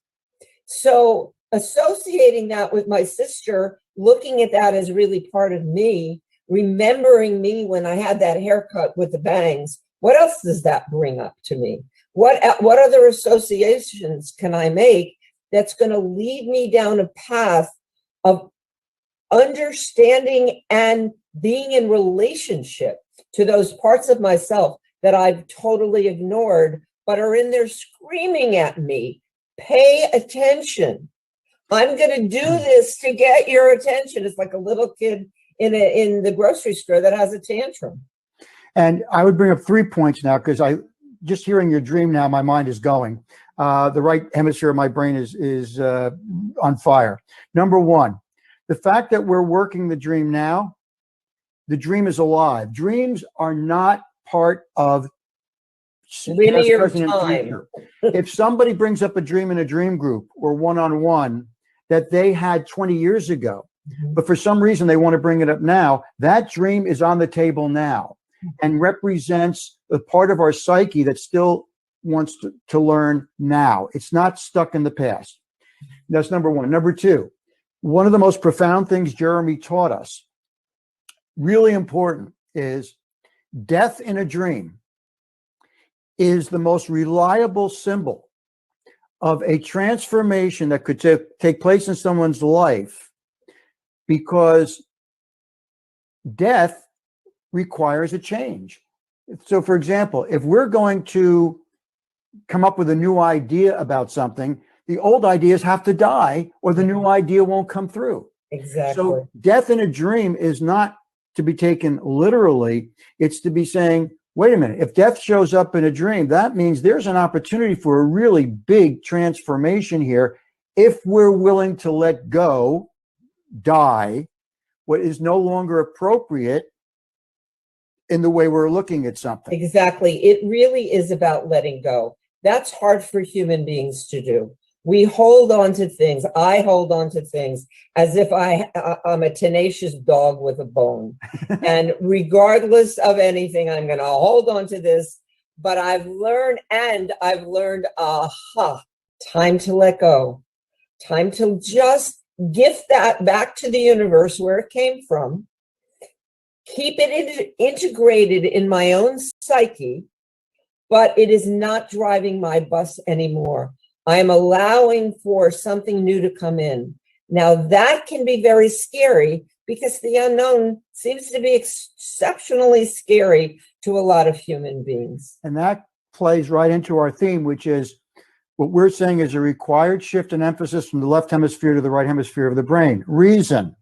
So associating that with my sister, looking at that as really part of me, remembering me when I had that haircut with the bangs, what else does that bring up to me? What other associations can I make that's going to lead me down a path of understanding and being in relationship to those parts of myself that I've totally ignored, but are in there screaming at me, pay attention. I'm going to do this to get your attention. It's like a little kid in the grocery store that has a tantrum. And I would bring up 3 points now, because just hearing your dream now, my mind is going. The right hemisphere of my brain is on fire. Number 1, the fact that we're working the dream now, the dream is alive. Dreams are not part of linear time. If somebody brings up a dream in a dream group or one-on-one that they had 20 years ago, but for some reason they want to bring it up now, that dream is on the table now and represents the part of our psyche that still wants to learn now. It's not stuck in the past. That's number 1. Number 2, one of the most profound things Jeremy taught us, really important, is death in a dream is the most reliable symbol of a transformation that could take place in someone's life, because death requires a change. So, for example, if we're going to come up with a new idea about something, the old ideas have to die or the new idea won't come through. Exactly. So death in a dream is not to be taken literally. It's to be saying, wait a minute, if death shows up in a dream, that means there's an opportunity for a really big transformation here if we're willing to let go, die, what is no longer appropriate in the way we're looking at something. Exactly. It really is about letting go. That's hard for human beings to do. We hold on to things. I hold on to things as if I'm a tenacious dog with a bone. And regardless of anything, I'm going to hold on to this. But I've learned, aha, time to let go. Time to just gift that back to the universe where it came from. Keep it integrated in my own psyche, but it is not driving my bus anymore. I am allowing for something new to come in. Now, that can be very scary because the unknown seems to be exceptionally scary to a lot of human beings. And that plays right into our theme, which is what we're saying is a required shift in emphasis from the left hemisphere to the right hemisphere of the brain. Reason.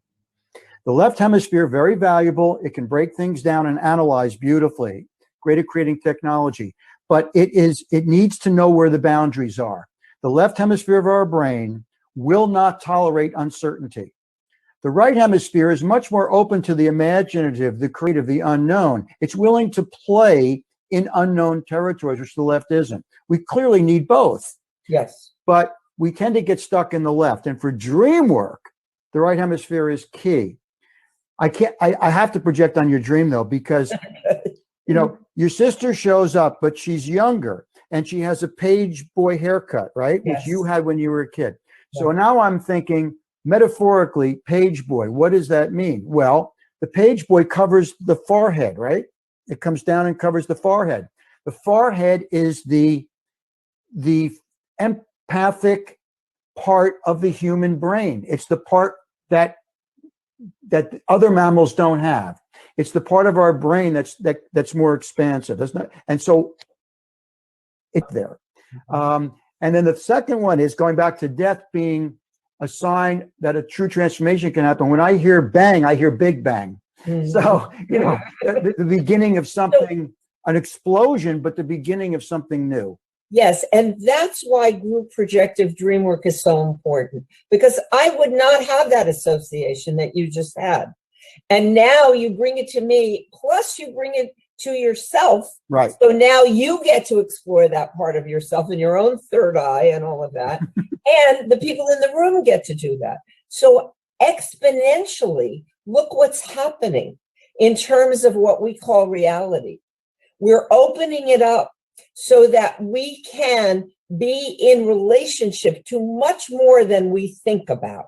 The left hemisphere, very valuable. It can break things down and analyze beautifully. Great at creating technology. But it needs to know where the boundaries are. The left hemisphere of our brain will not tolerate uncertainty. The right hemisphere is much more open to the imaginative, the creative, the unknown. It's willing to play in unknown territories, which the left isn't. We clearly need both. Yes. But we tend to get stuck in the left. And for dream work, the right hemisphere is key. I have to project on your dream, though, because, you know, your sister shows up, but she's younger. And she has a page boy haircut, right? Yes. Which you had when you were a kid. So now I'm thinking, metaphorically, page boy, what does that mean? Well, the page boy covers the forehead, right? It comes down and covers the forehead. The forehead is the empathic part of the human brain. It's the part that other mammals don't have. It's the part of our brain that's more expansive. And so it's there. And then the second one is going back to death being a sign that a true transformation can happen. When I hear bang, I hear big bang. Mm-hmm. So, you know, the beginning of something, an explosion, but the beginning of something new. Yes, and that's why group projective dream work is so important, because I would not have that association that you just had. And now you bring it to me, plus you bring it to yourself. Right. So now you get to explore that part of yourself and your own third eye and all of that. And the people in the room get to do that. So exponentially, look what's happening in terms of what we call reality. We're opening it up so that we can be in relationship to much more than we think about.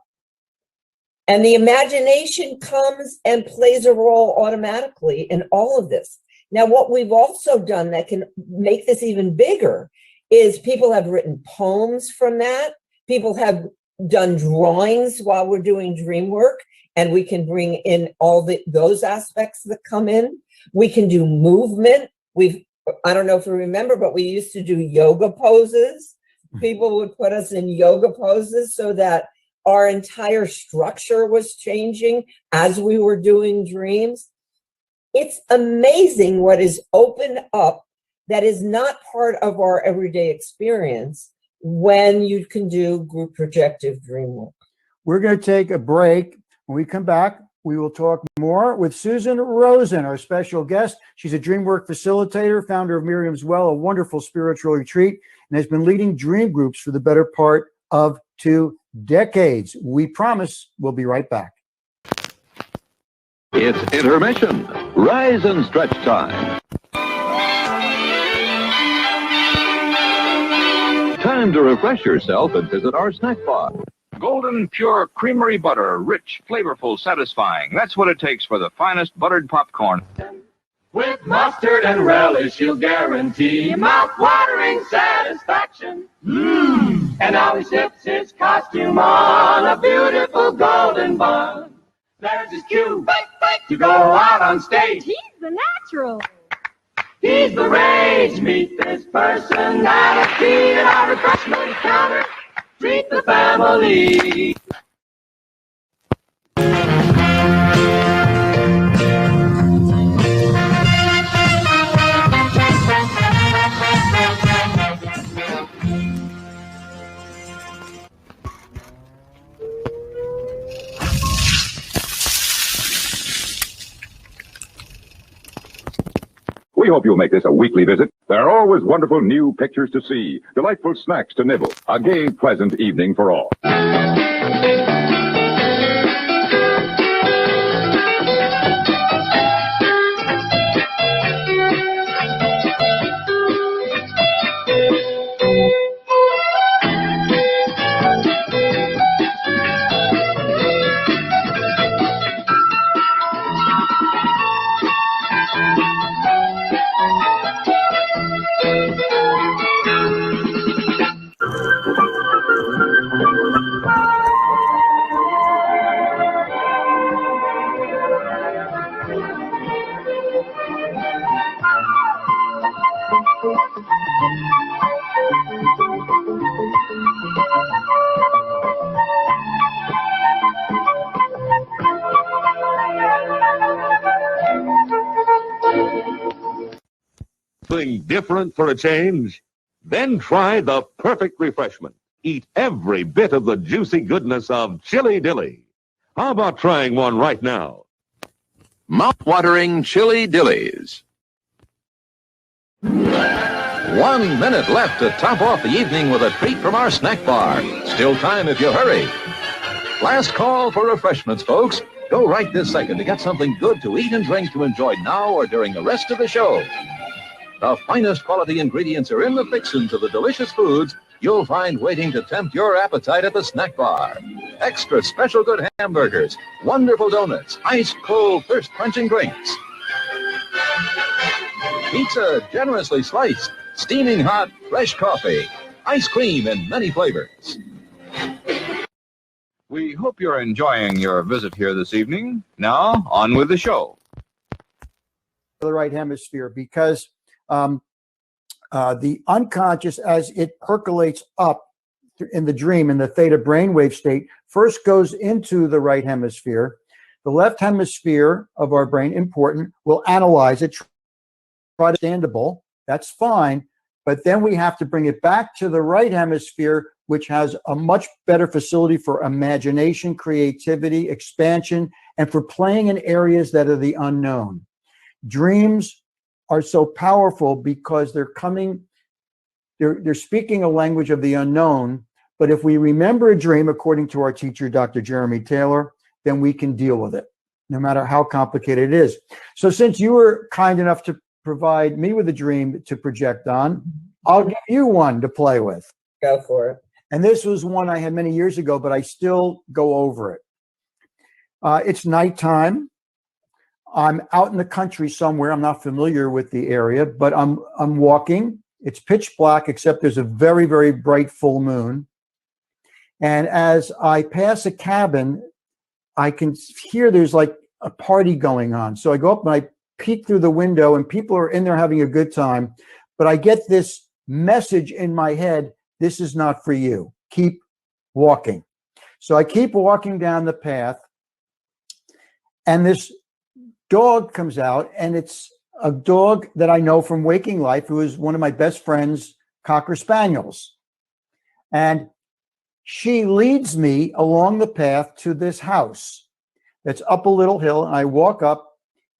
And the imagination comes and plays a role automatically in all of this. Now, what we've also done that can make this even bigger is people have written poems from that. People have done drawings while we're doing dream work, and we can bring in all those aspects that come in. We can do movement. I don't know if you remember, but we used to do yoga poses. People would put us in yoga poses so that our entire structure was changing as we were doing dreams. It's amazing what is opened up that is not part of our everyday experience when you can do group projective dream work. We're going to take a break. When we come back, we will talk more with Susan Rosen, our special guest. She's a Dreamwork facilitator, founder of Miriam's Well, a wonderful spiritual retreat, and has been leading dream groups for the better part of 2 decades. We promise we'll be right back. It's intermission. Rise and stretch time. Time to refresh yourself and visit our snack bar. Golden, pure creamery butter, rich, flavorful, satisfying. That's what it takes for the finest buttered popcorn. With mustard and relish, you'll guarantee mouth-watering satisfaction. And now he sips his costume on a beautiful golden bun. There's his cue to go out on stage. He's the natural. He's the rage. Meet this personality at our refreshment counter. Treat the family. hope you'll make this a weekly visit. There are always wonderful new pictures to see, delightful snacks to nibble, a gay, pleasant evening for all. Something different for a change? Then try the perfect refreshment. Eat every bit of the juicy goodness of Chili Dilly. How about trying one right now? Mouth-watering Chili Dillies. 1 minute left to top off the evening with a treat from our snack bar. Still time if you hurry. Last call for refreshments, folks. Go right this second to get something good to eat and drink to enjoy now or during the rest of the show. The finest quality ingredients are in the fixins of the delicious foods you'll find waiting to tempt your appetite at the snack bar. Extra special good hamburgers, wonderful donuts, ice-cold thirst-quenching drinks. Pizza generously sliced, steaming hot, fresh coffee, ice cream in many flavors. We hope you're enjoying your visit here this evening. Now, on with the show. The right hemisphere, because the unconscious, as it percolates up in the dream, in the theta brainwave state, first goes into the right hemisphere. The left hemisphere of our brain, important, will analyze it, try to understandable. That's fine. But then we have to bring it back to the right hemisphere, which has a much better facility for imagination, creativity, expansion, and for playing in areas that are the unknown. Dreams are so powerful because they're speaking a language of the unknown. But if we remember a dream, according to our teacher, Dr. Jeremy Taylor, then we can deal with it, no matter how complicated it is. So since you were kind enough to provide me with a dream to project on, I'll give you one to play with. Go for it. And this was one I had many years ago, but I still go over it. It's nighttime. I'm out in the country somewhere. I'm not familiar with the area, but I'm walking. It's pitch black, except there's a very, very bright full moon. And as I pass a cabin, I can hear there's like a party going on. So I go up and I peek through the window, and people are in there having a good time. But I get this message in my head: this is not for you. Keep walking. So I keep walking down the path, and this dog comes out, and it's a dog that I know from Waking Life, who is one of my best friends, Cocker Spaniels. And she leads me along the path to this house that's up a little hill. And I walk up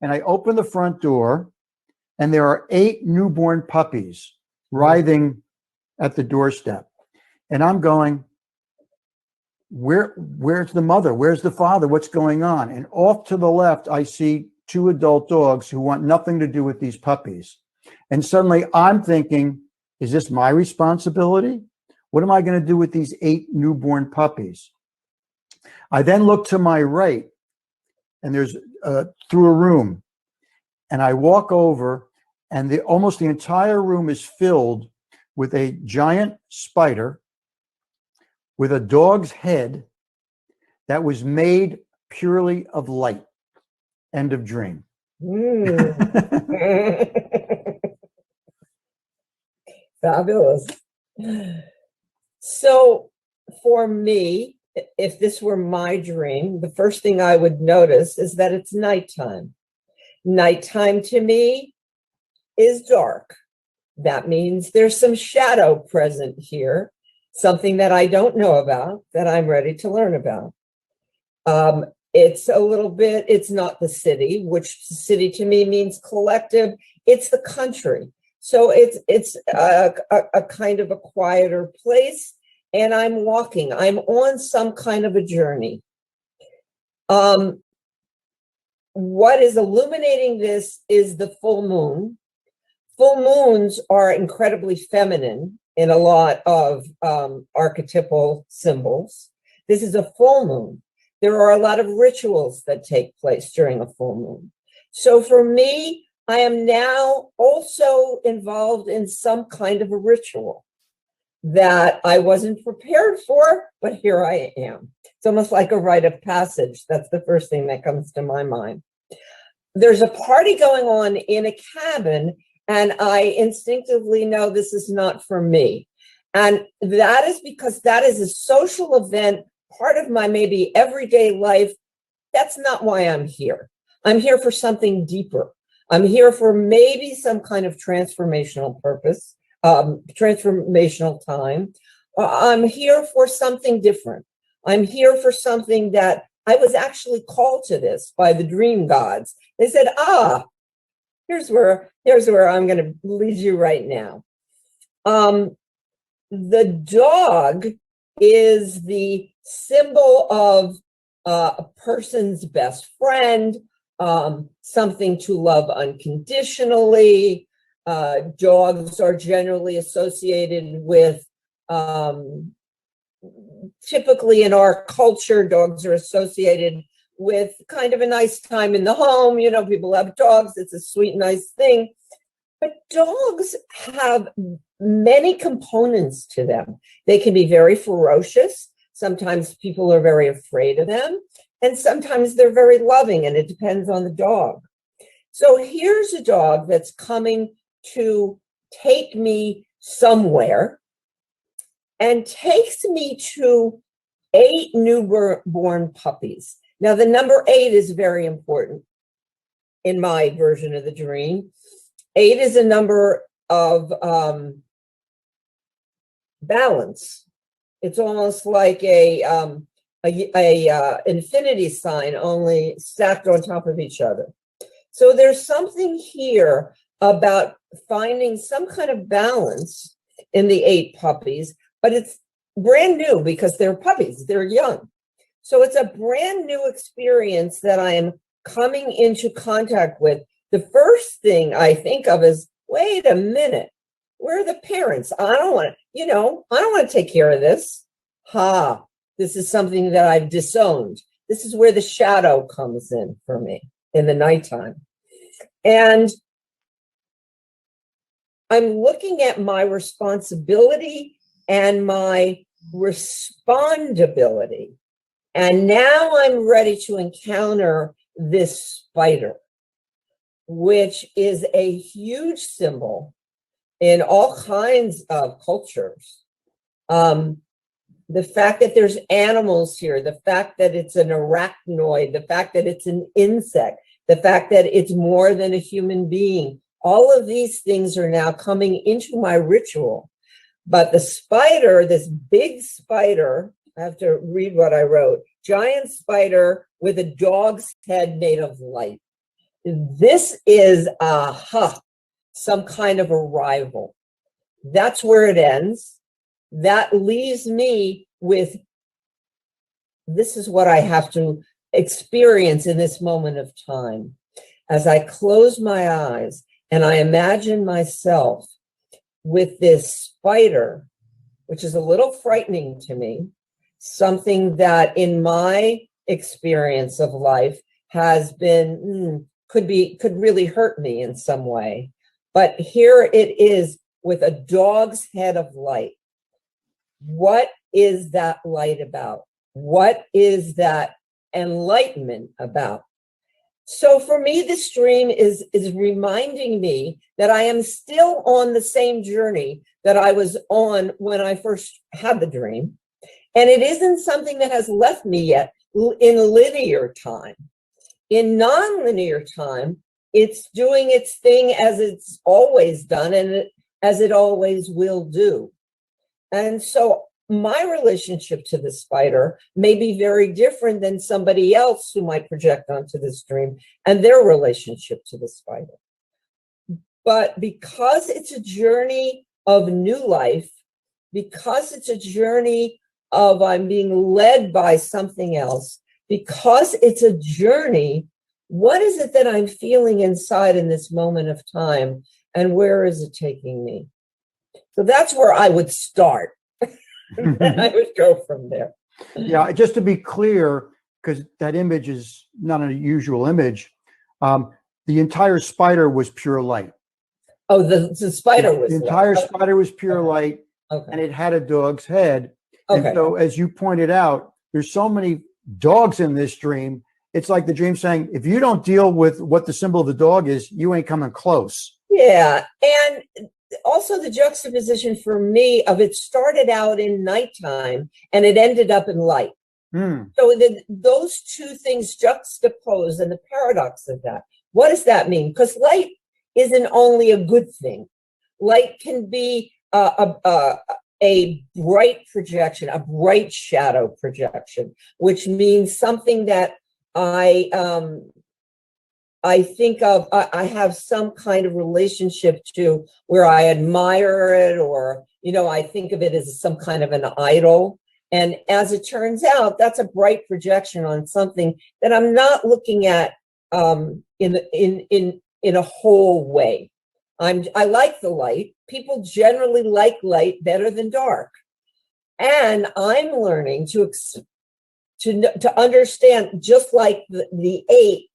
and I open the front door, and there are 8 newborn puppies writhing at the doorstep. And I'm going, where's the mother? Where's the father? What's going on? And off to the left, I see 2 adult dogs who want nothing to do with these puppies. And suddenly I'm thinking, is this my responsibility? What am I going to do with these 8 newborn puppies? I then look to my right, and there's through a room, and I walk over, and almost the entire room is filled with a giant spider with a dog's head that was made purely of light. End of dream. Fabulous. So for me, if this were my dream, the first thing I would notice is that it's nighttime. Nighttime to me is dark. That means there's some shadow present here, something that I don't know about, that I'm ready to learn about. It's a little bit, it's not the city, which city to me means collective. It's the country. So it's a kind of a quieter place, and I'm walking. I'm on some kind of a journey. What is illuminating this is the full moon. Full moons are incredibly feminine in a lot of archetypal symbols. This is a full moon. There are a lot of rituals that take place during a full moon. So for me, I am now also involved in some kind of a ritual that I wasn't prepared for, but here I am. It's almost like a rite of passage. That's the first thing that comes to my mind. There's a party going on in a cabin, and I instinctively know this is not for me. And that is because that is a social event, part of my maybe everyday life. That's not why I'm here. I'm here for something deeper. I'm here for maybe some kind of transformational purpose, transformational time. I'm here for something different. I'm here for something that I was actually called to this by the dream gods. They said, here's where I'm going to lead you right now. The dog is the symbol of a person's best friend, something to love unconditionally. Dogs are generally associated with, typically in our culture, dogs are associated with kind of a nice time in the home. You know, people have dogs. It's a sweet, nice thing. But dogs have many components to them. They can be very ferocious. Sometimes people are very afraid of them. And sometimes they're very loving, and it depends on the dog. So here's a dog that's coming to take me somewhere and takes me to 8 newborn puppies. Now, the number 8 is very important in my version of the dream. 8 is a number of balance. It's almost like a infinity sign, only stacked on top of each other. So there's something here about finding some kind of balance in the 8 puppies, but it's brand new because they're puppies, they're young. So it's a brand new experience that I am coming into contact with. The first thing I think of is, wait a minute, where are the parents? I don't want to take care of this. This is something that I've disowned. This is where the shadow comes in for me in the nighttime. And I'm looking at my responsibility and my respondability. And now I'm ready to encounter this spider, which is a huge symbol in all kinds of cultures. The fact that there's animals here, the fact that it's an arachnoid, the fact that it's an insect, the fact that it's more than a human being, all of these things are now coming into my ritual. But the spider, this big spider, I have to read what I wrote, giant spider with a dog's head made of light. This is, some kind of arrival. That's where it ends. That leaves me with, this is what I have to experience in this moment of time. As I close my eyes and I imagine myself with this spider, which is a little frightening to me, something that in my experience of life has been, could really hurt me in some way. But here it is with a dog's head of light. What is that light about? What is that enlightenment about? So for me, this dream is reminding me that I am still on the same journey that I was on when I first had the dream. And it isn't something that has left me yet in linear time. In non-linear time, it's doing its thing as it's always done and as it always will do. And so my relationship to the spider may be very different than somebody else who might project onto this dream and their relationship to the spider. But because it's a journey of new life, because it's a journey of I'm being led by something else, because it's a journey, what is it that I'm feeling inside in this moment of time? And where is it taking me? So that's where I would start. And then I would go from there. Yeah, just to be clear, because that image is not a usual image, the entire spider was pure light. Oh, the spider was the entire light. spider was pure Okay. light, Okay. and it had a dog's head. Okay. And so, as you pointed out, there's so many dogs in this dream. It's like the dream saying, if you don't deal with what the symbol of the dog is, you ain't coming close. Yeah. And also the juxtaposition for me of it started out in nighttime and it ended up in light. So those two things juxtapose and the paradox of that. What does that mean? Because light isn't only a good thing. Light can be a bright projection, a bright shadow projection, which means something that I think of, I have some kind of relationship to where I admire it, or, you know, I think of it as some kind of an idol. And as it turns out, that's a bright projection on something that I'm not looking at in a whole way. I like the light. People generally like light better than dark. And I'm learning to understand, just like the 8,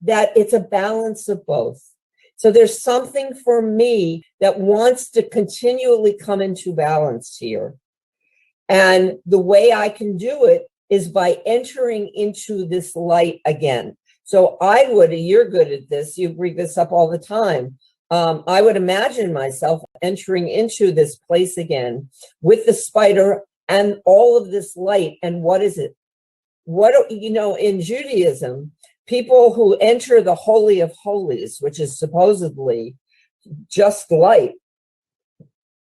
that it's a balance of both. So there's something for me that wants to continually come into balance here. And the way I can do it is by entering into this light again. So I would, you're good at this, you bring this up all the time. I would imagine myself entering into this place again with the spider and all of this light. And what is it? What, you know, in Judaism, people who enter the Holy of Holies, which is supposedly just light,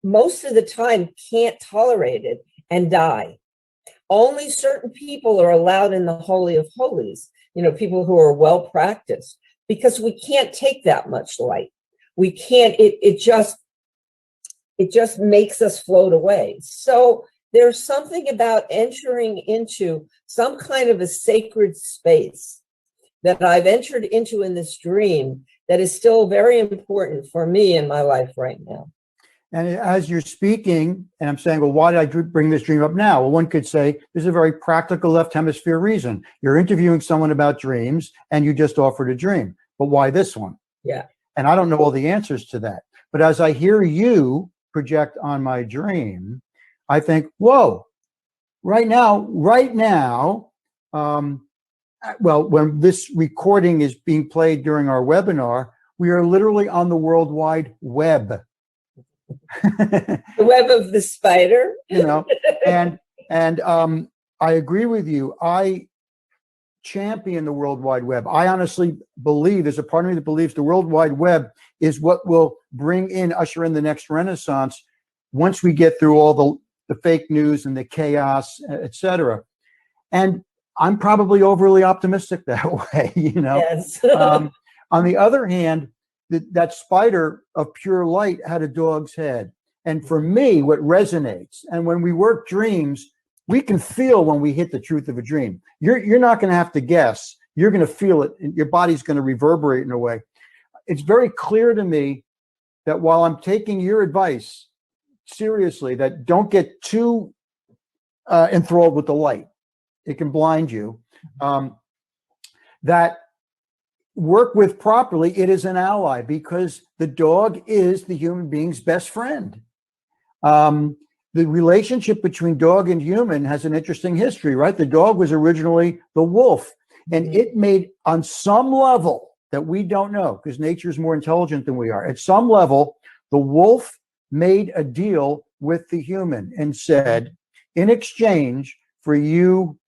most of the time can't tolerate it and die. Only certain people are allowed in the Holy of Holies, you know, people who are well practiced, because we can't take that much light. We can't, it just makes us float away. So there's something about entering into some kind of a sacred space that I've entered into in this dream that is still very important for me in my life right now. And as you're speaking, and I'm saying, well, why did I bring this dream up now? Well, one could say there's a very practical left hemisphere reason. You're interviewing someone about dreams and you just offered a dream. But why this one? Yeah. And I don't know all the answers to that. But as I hear you project on my dream, I think, whoa, right now, well, when this recording is being played during our webinar, we are literally on the World Wide Web. The web of the spider. You know, and I agree with you. I champion the World Wide Web. I honestly believe, there's a part of me that believes the World Wide Web is what will usher in the next renaissance once we get through all the fake news and the chaos, etc. And I'm probably overly optimistic that way, you know. Yes. On the other hand, that spider of pure light had a dog's head. And for me, what resonates, and when we work dreams, we can feel when we hit the truth of a dream. You're not going to have to guess. You're going to feel it. Your body's going to reverberate in a way. It's very clear to me that while I'm taking your advice seriously, that don't get too enthralled with the light. It can blind you. That work with properly, it is an ally, because the dog is the human being's best friend. The relationship between dog and human has an interesting history, right? The dog was originally the wolf, and it made, on some level that we don't know, because nature is more intelligent than we are, at some level, the wolf made a deal with the human and said, in exchange for you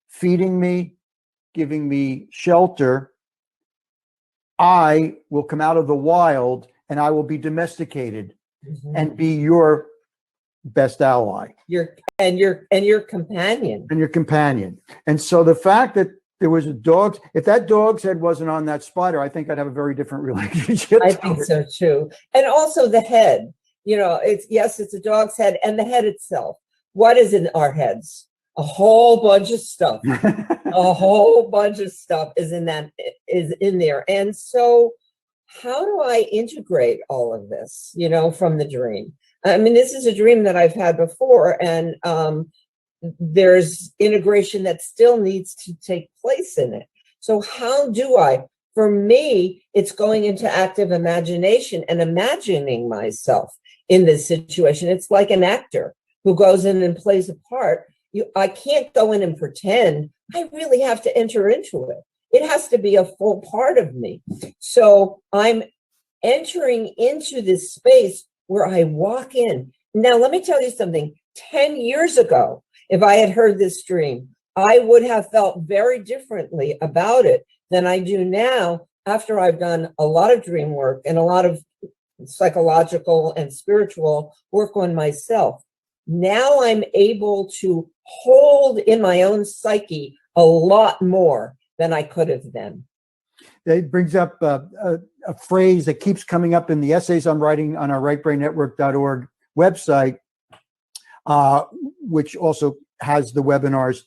feeding me, giving me shelter, I will come out of the wild and I will be domesticated and be your best ally. Your companion. And your companion. And so the fact that there was a dog. If that dog's head wasn't on that spider, I think I'd have a very different relationship. I think so too. And also the head, it's a dog's head, and the head itself. What is in our heads? A whole bunch of stuff. A whole bunch of stuff is in there. And so how do I integrate all of this, from the dream? I mean, this is a dream that I've had before, and there's integration that still needs to take place in it. So how do I? For me, it's going into active imagination and imagining myself in this situation. It's like an actor who goes in and plays a part. I can't go in and pretend. I really have to enter into it. It has to be a full part of me. So I'm entering into this space where I walk in. Now, let me tell you something. 10 years ago, if I had heard this dream, I would have felt very differently about it than I do now, after I've done a lot of dream work and a lot of psychological and spiritual work on myself. Now I'm able to hold in my own psyche a lot more than I could have then. It brings up a phrase that keeps coming up in the essays I'm writing on our rightbrainnetwork.org website, which also has the webinars,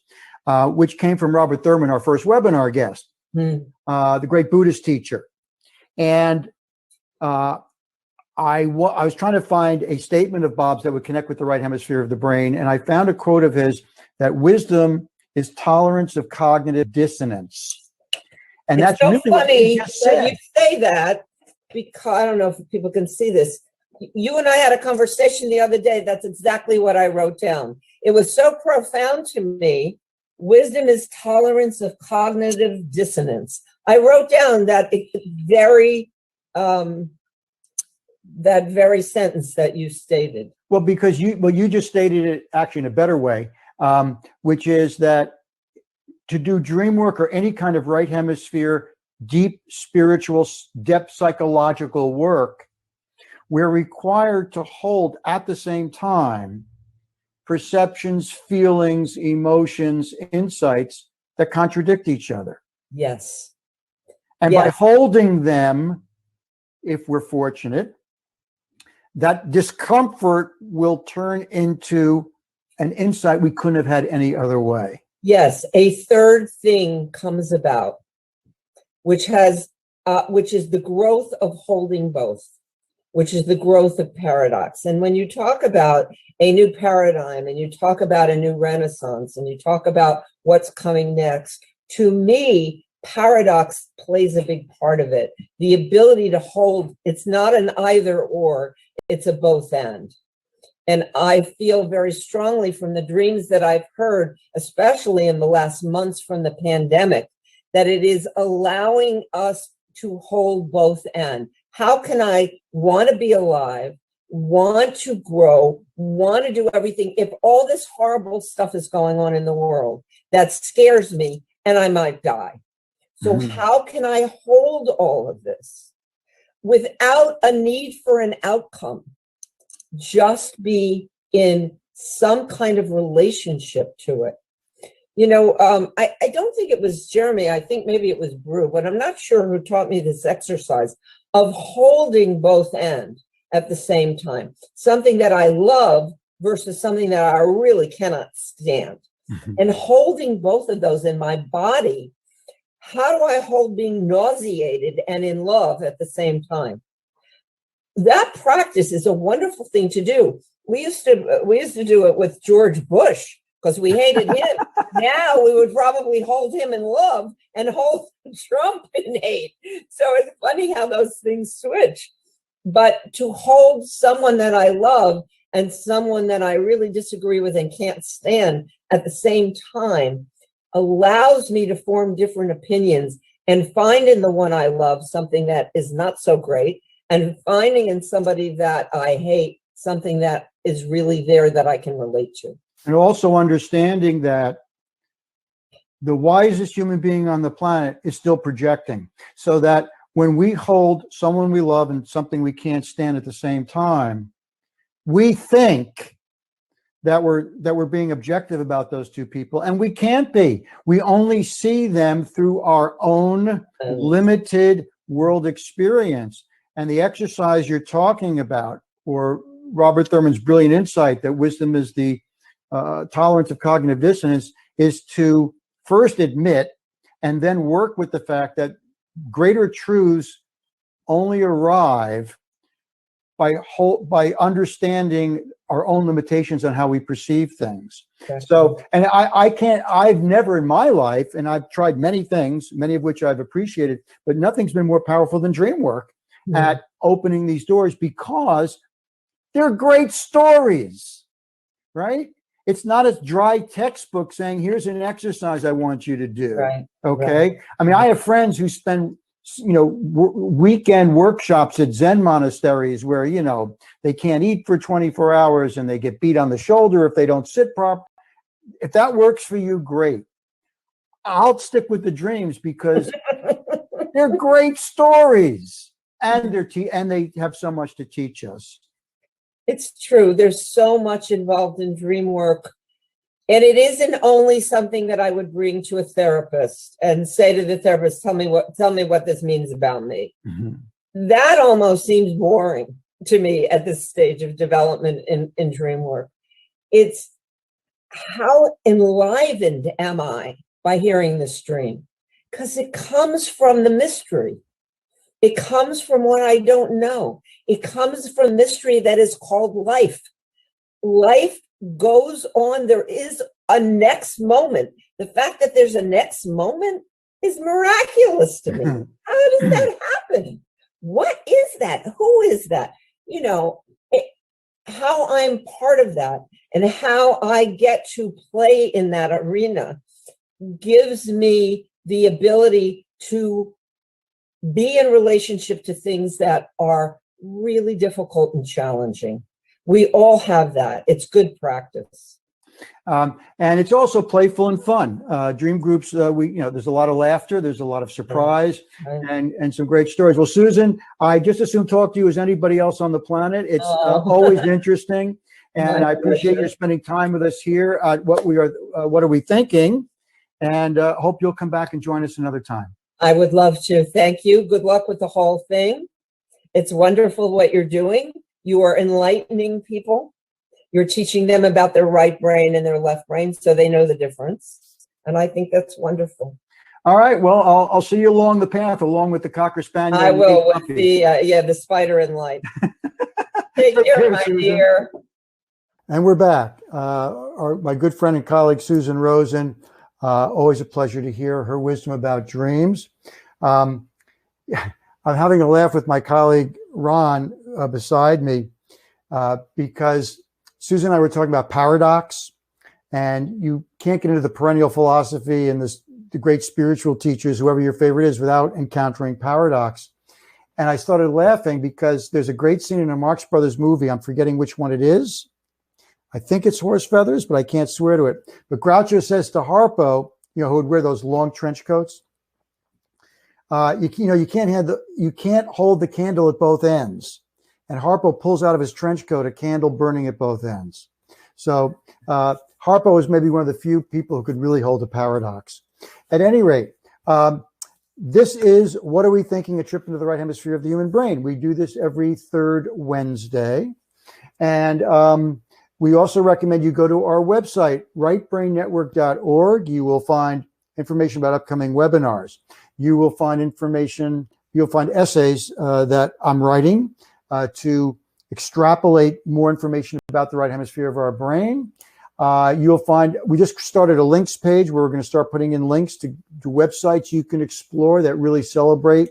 which came from Robert Thurman, our first webinar guest, the great Buddhist teacher. And I was trying to find a statement of Bob's that would connect with the right hemisphere of the brain, and I found a quote of his that wisdom is tolerance of cognitive dissonance. And it's that's so really funny what you just said. that you say that, because I don't know if people can see this. You and I had a conversation the other day. That's exactly what I wrote down. It was so profound to me. Wisdom is tolerance of cognitive dissonance. I wrote down that very sentence that you stated. Well, because you just stated it actually in a better way, which is that to do dream work or any kind of right hemisphere, deep spiritual, depth psychological work, we're required to hold at the same time perceptions, feelings, emotions, insights that contradict each other. Yes. And by holding them, if we're fortunate, that discomfort will turn into an insight we couldn't have had any other way. Yes, a third thing comes about, which is the growth of holding both, which is the growth of paradox. And when you talk about a new paradigm, and you talk about a new renaissance, and you talk about what's coming next, to me, paradox plays a big part of it. The ability to hold, it's not an either or, it's a both and. And I feel very strongly from the dreams that I've heard, especially in the last months from the pandemic, that it is allowing us to hold both and. How can I want to be alive, want to grow, want to do everything if all this horrible stuff is going on in the world that scares me and I might die? So how can I hold all of this without a need for an outcome? Just be in some kind of relationship to it. I don't think it was Jeremy. I think maybe it was Brew, but I'm not sure who taught me this exercise of holding both ends at the same time. Something that I love versus something that I really cannot stand. And holding both of those in my body. How do I hold being nauseated and in love at the same time? That practice is a wonderful thing to do. We used to do it with George Bush because we hated him. Now we would probably hold him in love and hold Trump in hate. So it's funny how those things switch. But to hold someone that I love and someone that I really disagree with and can't stand at the same time allows me to form different opinions and find in the one I love something that is not so great, and finding in somebody that I hate something that is really there that I can relate to. And also understanding that the wisest human being on the planet is still projecting. So that when we hold someone we love and something we can't stand at the same time, we think that we're being objective about those two people, and we can't be. We only see them through our own limited world experience. And the exercise you're talking about, or Robert Thurman's brilliant insight that wisdom is the tolerance of cognitive dissonance, is to first admit and then work with the fact that greater truths only arrive by understanding our own limitations on how we perceive things. So, and I've never in my life, and I've tried many things, many of which I've appreciated, but nothing's been more powerful than Dreamwork at opening these doors, because they're great stories, right? It's not a dry textbook saying, here's an exercise I want you to do. Right. Okay. Right. I mean, I have friends who spend, weekend workshops at Zen monasteries where, they can't eat for 24 hours and they get beat on the shoulder if they don't sit properly. If that works for you, great. I'll stick with the dreams because they're great stories and they have so much to teach us. It's true. There's so much involved in dream work. And it isn't only something that I would bring to a therapist and say to the therapist, tell me what this means about me. Mm-hmm. That almost seems boring to me at this stage of development in dream work. It's how enlivened am I by hearing this dream? Because it comes from the mystery. It comes from what I don't know. It comes from mystery that is called life. Life goes on. There is a next moment. The fact that there's a next moment is miraculous to me. How does that happen? What is that? Who is that? How I'm part of that and how I get to play in that arena gives me the ability to be in relationship to things that are really difficult and challenging. We all have that. It's good practice. And it's also playful and fun. Dream groups, there's a lot of laughter, there's a lot of surprise, and some great stories. Well, Susan, I just as soon talk to you as anybody else on the planet. It's always interesting, and I appreciate you spending time with us here at What Are We Thinking, and hope you'll come back and join us another time. I would love to. Thank you. Good luck with the whole thing. It's wonderful what you're doing. You are enlightening people. You're teaching them about their right brain and their left brain so they know the difference. And I think that's wonderful. All right. Well, I'll see you along the path, along with the Cocker Spaniel. I will, with the spider in light. Take care, my dear. And we're back. My good friend and colleague, Susan Rosen. Always a pleasure to hear her wisdom about dreams. I'm having a laugh with my colleague, Ron, beside me, because Susan and I were talking about paradox, and you can't get into the perennial philosophy and the great spiritual teachers, whoever your favorite is, without encountering paradox. And I started laughing because there's a great scene in a Marx Brothers movie. I'm forgetting which one it is. I think it's Horse Feathers, but I can't swear to it. But Groucho says to Harpo, who would wear those long trench coats, you can't hold the candle at both ends. And Harpo pulls out of his trench coat a candle burning at both ends. So Harpo is maybe one of the few people who could really hold a paradox. At any rate, this is What Are We Thinking? A trip into the right hemisphere of the human brain. We do this every third Wednesday. And we also recommend you go to our website, rightbrainnetwork.org. You will find information about upcoming webinars. You will find essays that I'm writing to extrapolate more information about the right hemisphere of our brain. You'll find, we just started a links page where we're going to start putting in links to websites you can explore that really celebrate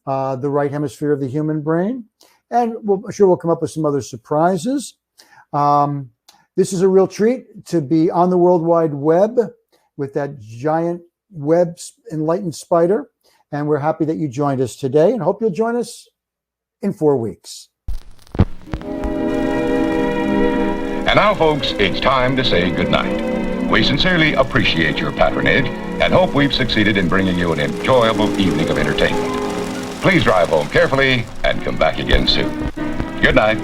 the right hemisphere of the human brain. And I'm sure we'll come up with some other surprises. This is a real treat to be on the World Wide Web with that giant web enlightened spider. And we're happy that you joined us today, and hope you'll join us in 4 weeks. And now, folks, it's time to say goodnight. We sincerely appreciate your patronage and hope we've succeeded in bringing you an enjoyable evening of entertainment. Please drive home carefully and come back again soon. Good night.